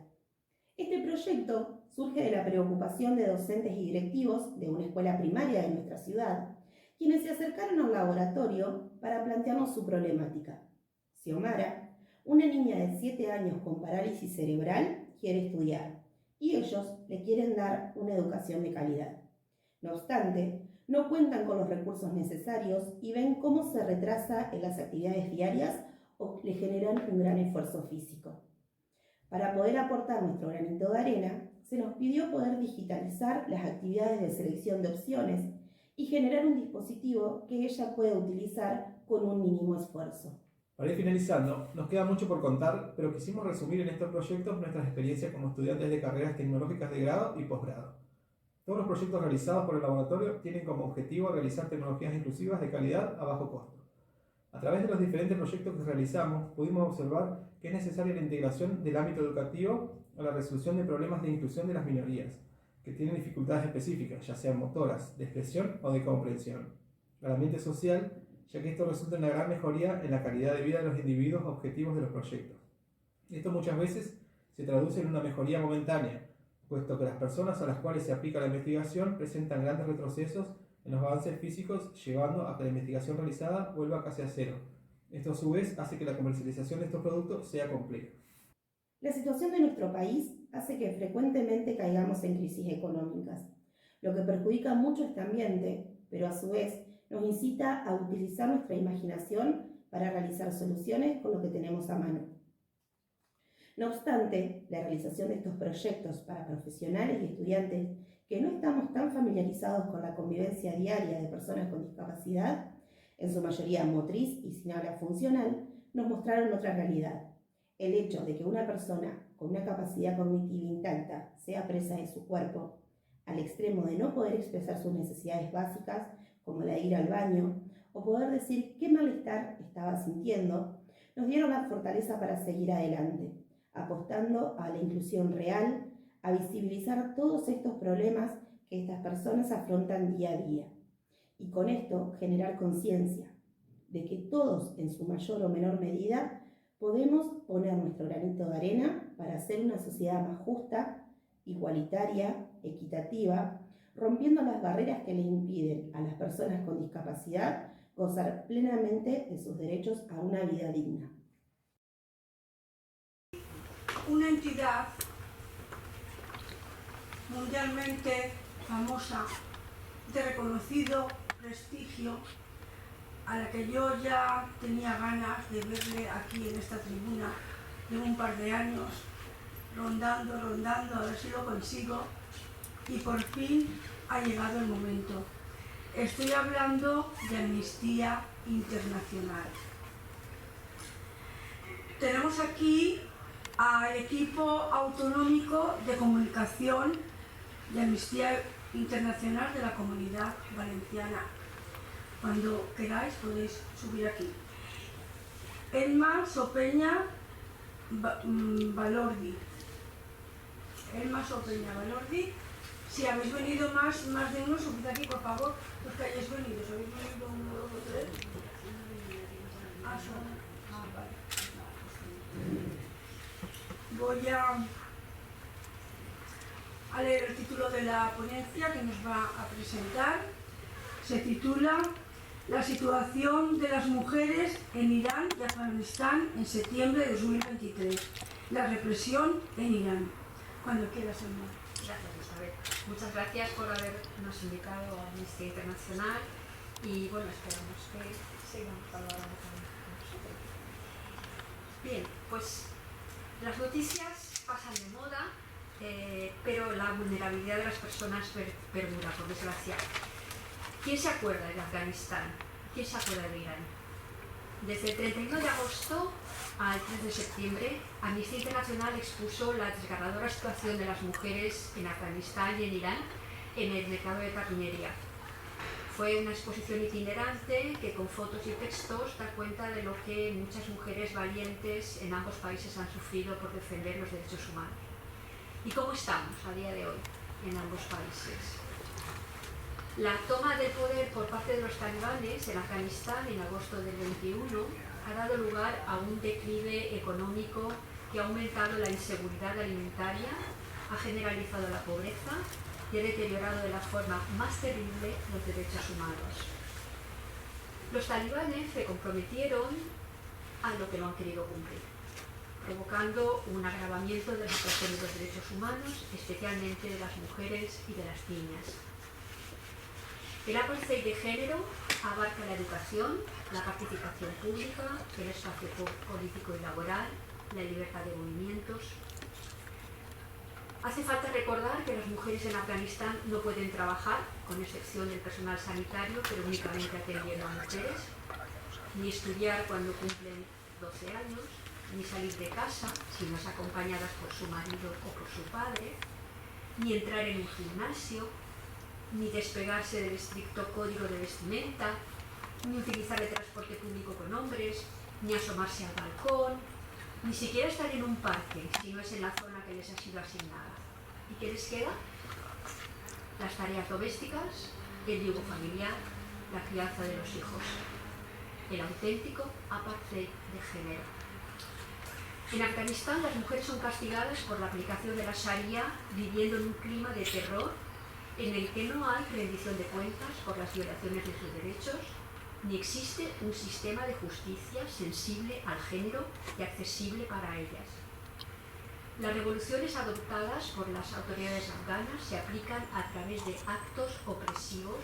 Este proyecto surge de la preocupación de docentes y directivos de una escuela primaria de nuestra ciudad, quienes se acercaron al laboratorio para plantearnos su problemática. Xiomara, una niña de 7 años con parálisis cerebral, quiere estudiar y ellos le quieren dar una educación de calidad. No obstante, no cuentan con los recursos necesarios y ven cómo se retrasa en las actividades diarias o le generan un gran esfuerzo físico. Para poder aportar nuestro granito de arena, se nos pidió poder digitalizar las actividades de selección de opciones y generar un dispositivo que ella pueda utilizar con un mínimo esfuerzo. Para ir finalizando, nos queda mucho por contar, pero quisimos resumir en estos proyectos nuestras experiencias como estudiantes de carreras tecnológicas de grado y posgrado. Todos los proyectos realizados por el laboratorio tienen como objetivo realizar tecnologías inclusivas de calidad a bajo costo. A través de los diferentes proyectos que realizamos, pudimos observar que es necesaria la integración del ámbito educativo a la resolución de problemas de inclusión de las minorías, que tienen dificultades específicas, ya sean motoras, de expresión o de comprensión. Al ambiente social, ya que esto resulta en una gran mejoría en la calidad de vida de los individuos objetivos de los proyectos. Esto muchas veces se traduce en una mejoría momentánea, puesto que las personas a las cuales se aplica la investigación presentan grandes retrocesos en los avances físicos, llevando a que la investigación realizada vuelva casi a cero. Esto a su vez hace que la comercialización de estos productos sea compleja. La situación de nuestro país hace que frecuentemente caigamos en crisis económicas, lo que perjudica mucho este ambiente, pero a su vez nos incita a utilizar nuestra imaginación para realizar soluciones con lo que tenemos a mano. No obstante, la realización de estos proyectos para profesionales y estudiantes que no estamos tan familiarizados con la convivencia diaria de personas con discapacidad, en su mayoría motriz y sin habla funcional, nos mostraron otra realidad. El hecho de que una persona con una capacidad cognitiva intacta sea presa de su cuerpo, al extremo de no poder expresar sus necesidades básicas, como la de ir al baño, o poder decir qué malestar estaba sintiendo, nos dieron la fortaleza para seguir adelante, apostando a la inclusión real, a visibilizar todos estos problemas que estas personas afrontan día a día, y con esto generar conciencia de que todos, en su mayor o menor medida, podemos poner nuestro granito de arena para hacer una sociedad más justa, igualitaria, equitativa, rompiendo las barreras que le impiden a las personas con discapacidad gozar plenamente de sus derechos a una vida digna. Una entidad mundialmente famosa, de reconocido prestigio, a la que yo ya tenía ganas de verle aquí en esta tribuna. Llevo un par de años rondando, a ver si lo consigo, y por fin ha llegado el momento. Estoy hablando de Amnistía Internacional. Tenemos aquí al equipo autonómico de comunicación de Amnistía Internacional de la Comunidad Valenciana. Cuando queráis podéis subir aquí. Elma Sopeña Valordi. Elma Sopeña Valordi. Si habéis venido más de uno, subid aquí, por favor, los que hayáis venido. ¿Habéis venido 1, 2 o 3? Vale. Voy a leer el título de la ponencia que nos va a presentar. Se titula La situación de las mujeres en Irán y Afganistán en septiembre de 2023. La represión en Irán. Cuando quieras, Elma. Gracias, Isabel. Muchas gracias por habernos invitado a Amnistía Internacional y bueno, esperamos que sigamos hablando con nosotros. Bien, pues las noticias pasan de moda, pero la vulnerabilidad de las personas perdura, por desgracia. ¿Quién se acuerda de Afganistán? ¿Quién se acuerda de Irán? Desde el 31 de agosto al 3 de septiembre, Amnistía Internacional expuso la desgarradora situación de las mujeres en Afganistán y en Irán en el mercado de Tarnería. Fue una exposición itinerante que con fotos y textos da cuenta de lo que muchas mujeres valientes en ambos países han sufrido por defender los derechos humanos. ¿Y cómo estamos a día de hoy en ambos países? La toma del poder por parte de los talibanes en Afganistán en agosto del 21 ha dado lugar a un declive económico que ha aumentado la inseguridad alimentaria, ha generalizado la pobreza y ha deteriorado de la forma más terrible los derechos humanos. Los talibanes se comprometieron a lo que no han querido cumplir, provocando un agravamiento de la situación de los derechos humanos, especialmente de las mujeres y de las niñas. El apartheid de género abarca la educación, la participación pública, el espacio político y laboral, la libertad de movimientos. Hace falta recordar que las mujeres en Afganistán no pueden trabajar, con excepción del personal sanitario, pero únicamente atendiendo a mujeres, ni estudiar cuando cumplen 12 años, ni salir de casa si no es acompañadas por su marido o por su padre, ni entrar en un gimnasio, ni despegarse del estricto código de vestimenta, ni utilizar el transporte público con hombres, ni asomarse al balcón, ni siquiera estar en un parque si no es en la zona que les ha sido asignada. ¿Y qué les queda? Las tareas domésticas, el yugo familiar, la crianza de los hijos. El auténtico apartheid de género. En Afganistán las mujeres son castigadas por la aplicación de la Sharia, viviendo en un clima de terror en el que no hay rendición de cuentas por las violaciones de sus derechos, ni existe un sistema de justicia sensible al género y accesible para ellas. Las revoluciones adoptadas por las autoridades afganas se aplican a través de actos opresivos,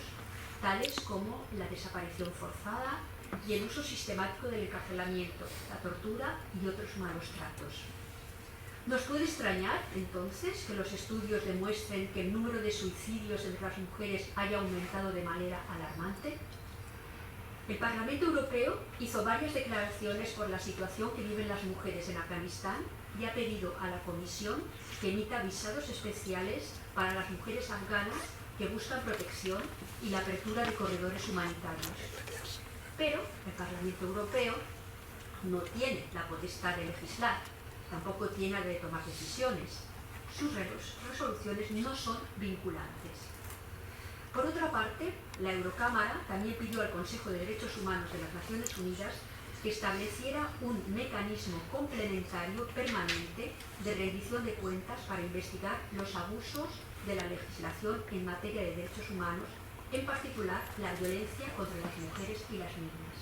tales como la desaparición forzada y el uso sistemático del encarcelamiento, la tortura y otros malos tratos. ¿Nos puede extrañar, entonces, que los estudios demuestren que el número de suicidios entre las mujeres haya aumentado de manera alarmante? El Parlamento Europeo hizo varias declaraciones por la situación que viven las mujeres en Afganistán y ha pedido a la Comisión que emita visados especiales para las mujeres afganas que buscan protección y la apertura de corredores humanitarios. Pero el Parlamento Europeo no tiene la potestad de legislar, tampoco tiene la de tomar decisiones. Sus resoluciones no son vinculantes. Por otra parte, la Eurocámara también pidió al Consejo de Derechos Humanos de las Naciones Unidas que estableciera un mecanismo complementario permanente de rendición de cuentas para investigar los abusos de la legislación en materia de derechos humanos, en particular la violencia contra las mujeres y las niñas.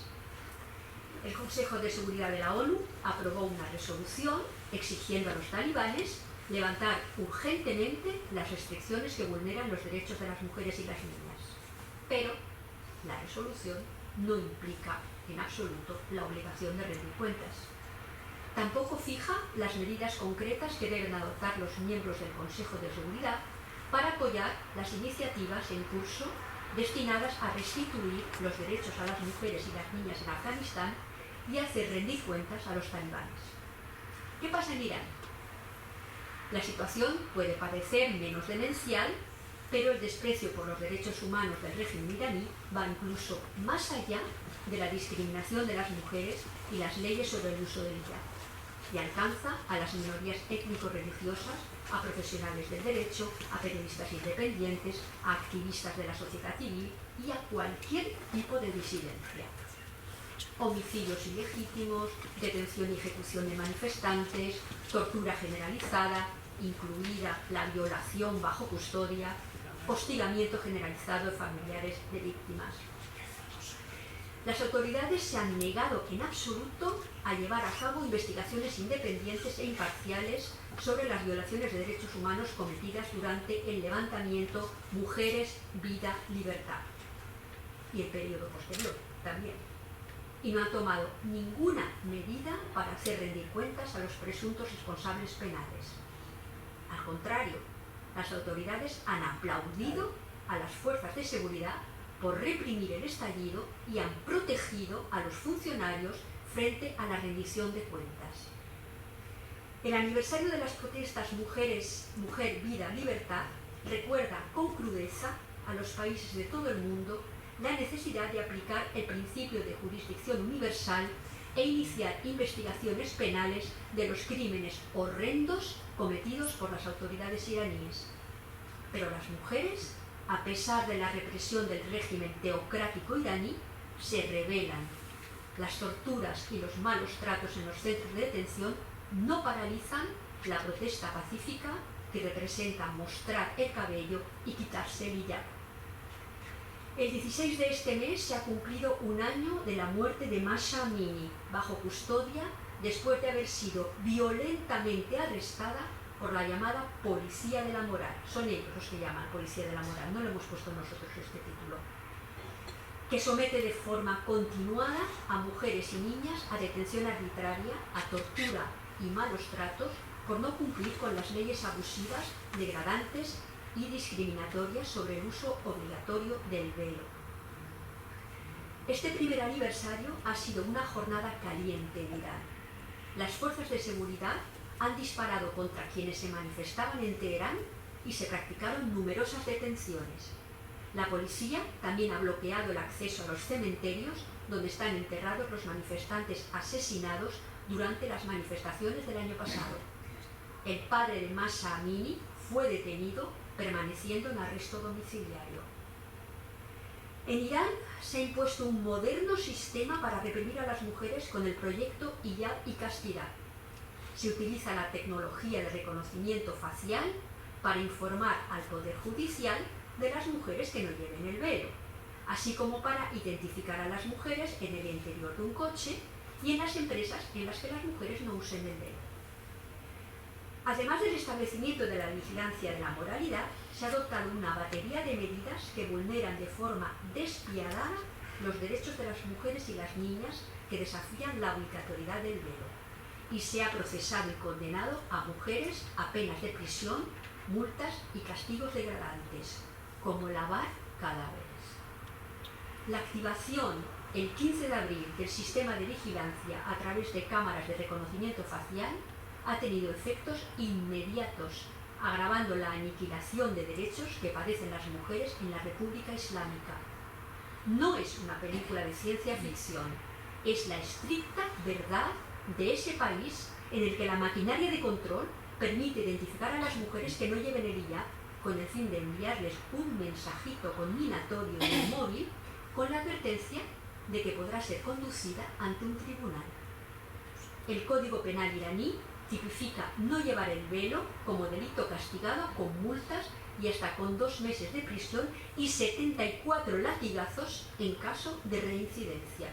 El Consejo de Seguridad de la ONU aprobó una resolución exigiendo a los talibanes levantar urgentemente las restricciones que vulneran los derechos de las mujeres y las niñas. Pero la resolución no implica en absoluto la obligación de rendir cuentas. Tampoco fija las medidas concretas que deben adoptar los miembros del Consejo de Seguridad para apoyar las iniciativas en curso destinadas a restituir los derechos a las mujeres y las niñas en Afganistán y hacer rendir cuentas a los talibanes. ¿Qué pasa en Irán? La situación puede parecer menos demencial, pero el desprecio por los derechos humanos del régimen iraní va incluso más allá de la discriminación de las mujeres y las leyes sobre el uso del hijab, y alcanza a las minorías étnico-religiosas, a profesionales del derecho, a periodistas independientes, a activistas de la sociedad civil y a cualquier tipo de disidencia. Homicidios ilegítimos, detención y ejecución de manifestantes, tortura generalizada, incluida la violación bajo custodia, hostigamiento generalizado de familiares de víctimas. Las autoridades se han negado en absoluto a llevar a cabo investigaciones independientes e imparciales sobre las violaciones de derechos humanos cometidas durante el levantamiento Mujeres, Vida, Libertad y el periodo posterior también. Y no han tomado ninguna medida para hacer rendir cuentas a los presuntos responsables penales. Al contrario, las autoridades han aplaudido a las fuerzas de seguridad por reprimir el estallido y han protegido a los funcionarios frente a la rendición de cuentas. El aniversario de las protestas Mujer, Vida, Libertad recuerda con crudeza a los países de todo el mundo la necesidad de aplicar el principio de jurisdicción universal e iniciar investigaciones penales de los crímenes horrendos cometidos por las autoridades iraníes. Pero las mujeres, a pesar de la represión del régimen teocrático iraní, se rebelan. Las torturas y los malos tratos en los centros de detención no paralizan la protesta pacífica que representa mostrar el cabello y quitarse el hijab. El 16 de este mes se ha cumplido un año de la muerte de Mahsa Amini, bajo custodia, después de haber sido violentamente arrestada por la llamada Policía de la Moral. Son ellos los que llaman Policía de la Moral, no le hemos puesto nosotros este título. Que somete de forma continuada a mujeres y niñas a detención arbitraria, a tortura y malos tratos por no cumplir con las leyes abusivas, degradantes y discriminatorias sobre el uso obligatorio del velo. Este primer aniversario ha sido una jornada caliente en Irán. Las fuerzas de seguridad han disparado contra quienes se manifestaban en Teherán y se practicaron numerosas detenciones. La policía también ha bloqueado el acceso a los cementerios donde están enterrados los manifestantes asesinados durante las manifestaciones del año pasado. El padre de Mahsa Amini fue detenido permaneciendo en arresto domiciliario. En Irán se ha impuesto un moderno sistema para reprimir a las mujeres con el proyecto Hijab y Castidad. se utiliza la tecnología de reconocimiento facial para informar al Poder Judicial de las mujeres que no lleven el velo, así como para identificar a las mujeres en el interior de un coche y en las empresas en las que las mujeres no usen el velo. Además del establecimiento de la vigilancia de la moralidad, se ha adoptado una batería de medidas que vulneran de forma despiadada los derechos de las mujeres y las niñas que desafían la obligatoriedad del velo, y se ha procesado y condenado a mujeres a penas de prisión, multas y castigos degradantes, como lavar cadáveres. La activación el 15 de abril del sistema de vigilancia a través de cámaras de reconocimiento facial ha tenido efectos inmediatos, agravando la aniquilación de derechos que padecen las mujeres en la República Islámica. No es una película de ciencia ficción, es la estricta verdad de ese país en el que la maquinaria de control permite identificar a las mujeres que no lleven el hijab con el fin de enviarles un mensajito conminatorio en el móvil con la advertencia de que podrá ser conducida ante un tribunal. El Código Penal iraní tipifica no llevar el velo como delito castigado con multas y hasta con 2 meses de prisión y 74 latigazos en caso de reincidencia.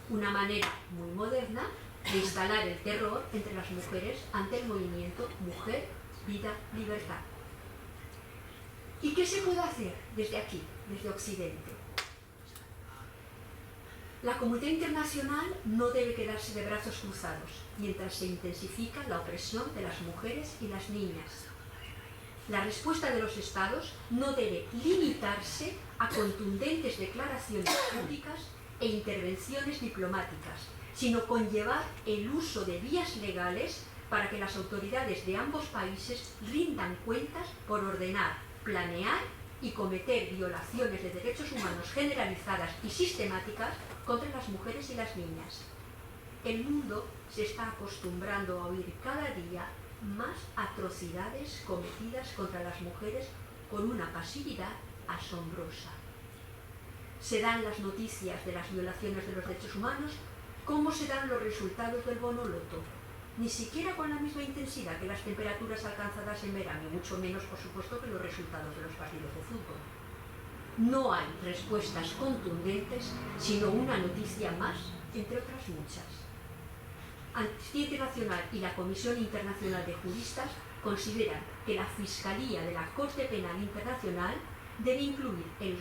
Una manera muy moderna de instalar el terror entre las mujeres ante el movimiento Mujer, Vida, Libertad. ¿Y qué se puede hacer desde aquí, desde Occidente? La comunidad internacional no debe quedarse de brazos cruzados mientras se intensifica la opresión de las mujeres y las niñas. La respuesta de los Estados no debe limitarse a contundentes declaraciones públicas e intervenciones diplomáticas, sino conllevar el uso de vías legales para que las autoridades de ambos países rindan cuentas por ordenar, planear y cometer violaciones de derechos humanos generalizadas y sistemáticas contra las mujeres y las niñas. El mundo se está acostumbrando a oír cada día más atrocidades cometidas contra las mujeres con una pasividad asombrosa. Se dan las noticias de las violaciones de los derechos humanos, ¿cómo se dan los resultados del bono loto? Ni siquiera con la misma intensidad que las temperaturas alcanzadas en verano, y mucho menos, por supuesto, que los resultados de los partidos de fútbol. No hay respuestas contundentes, sino una noticia más, entre otras muchas. Amnistía Internacional y la Comisión Internacional de Juristas consideran que la Fiscalía de la Corte Penal Internacional debe incluir el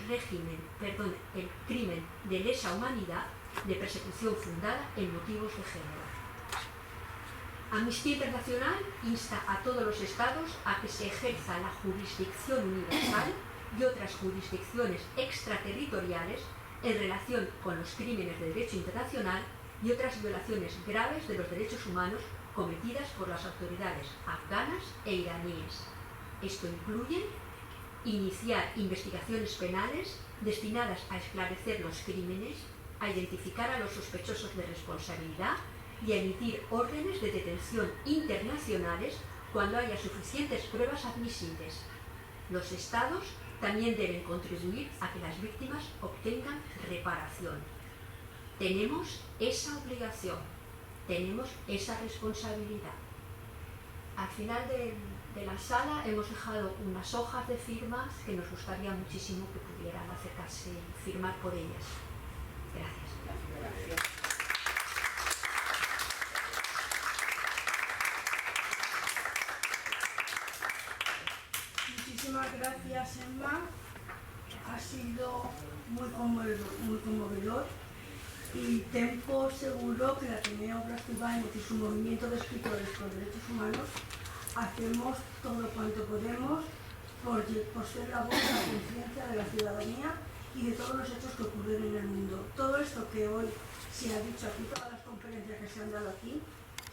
crimen de lesa humanidad de persecución fundada en motivos de género. Amnistía Internacional insta a todos los Estados a que se ejerza la jurisdicción universal y otras jurisdicciones extraterritoriales en relación con los crímenes de derecho internacional y otras violaciones graves de los derechos humanos cometidas por las autoridades afganas e iraníes. Esto incluye iniciar investigaciones penales destinadas a esclarecer los crímenes, a identificar a los sospechosos de responsabilidad y a emitir órdenes de detención internacionales cuando haya suficientes pruebas admisibles. Los Estados también deben contribuir a que las víctimas obtengan reparación. Tenemos esa obligación, tenemos esa responsabilidad. Al final de la sala hemos dejado unas hojas de firmas que nos gustaría muchísimo que pudieran acercarse y firmar por ellas. Gracias. Muchísimas gracias, Emma. Ha sido muy conmovedor y tengo seguro que la Ateneo Brasiliano y su movimiento de escritores por derechos humanos hacemos todo cuanto podemos por ser la voz de la conciencia de la ciudadanía y de todos los hechos que ocurren en el mundo. Todo esto que hoy se ha dicho aquí, todas las conferencias que se han dado aquí,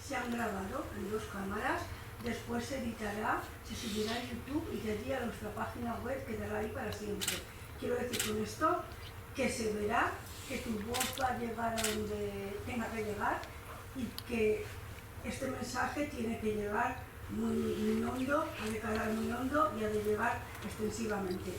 se han grabado en 2 cámaras, después se editará, se subirá a YouTube y de allí a nuestra página web quedará ahí para siempre. Quiero decir con esto que se verá que tu voz va a llegar a donde tenga que llegar y que este mensaje tiene que llegar muy hondo, ha de calar muy hondo y ha de llegar extensivamente.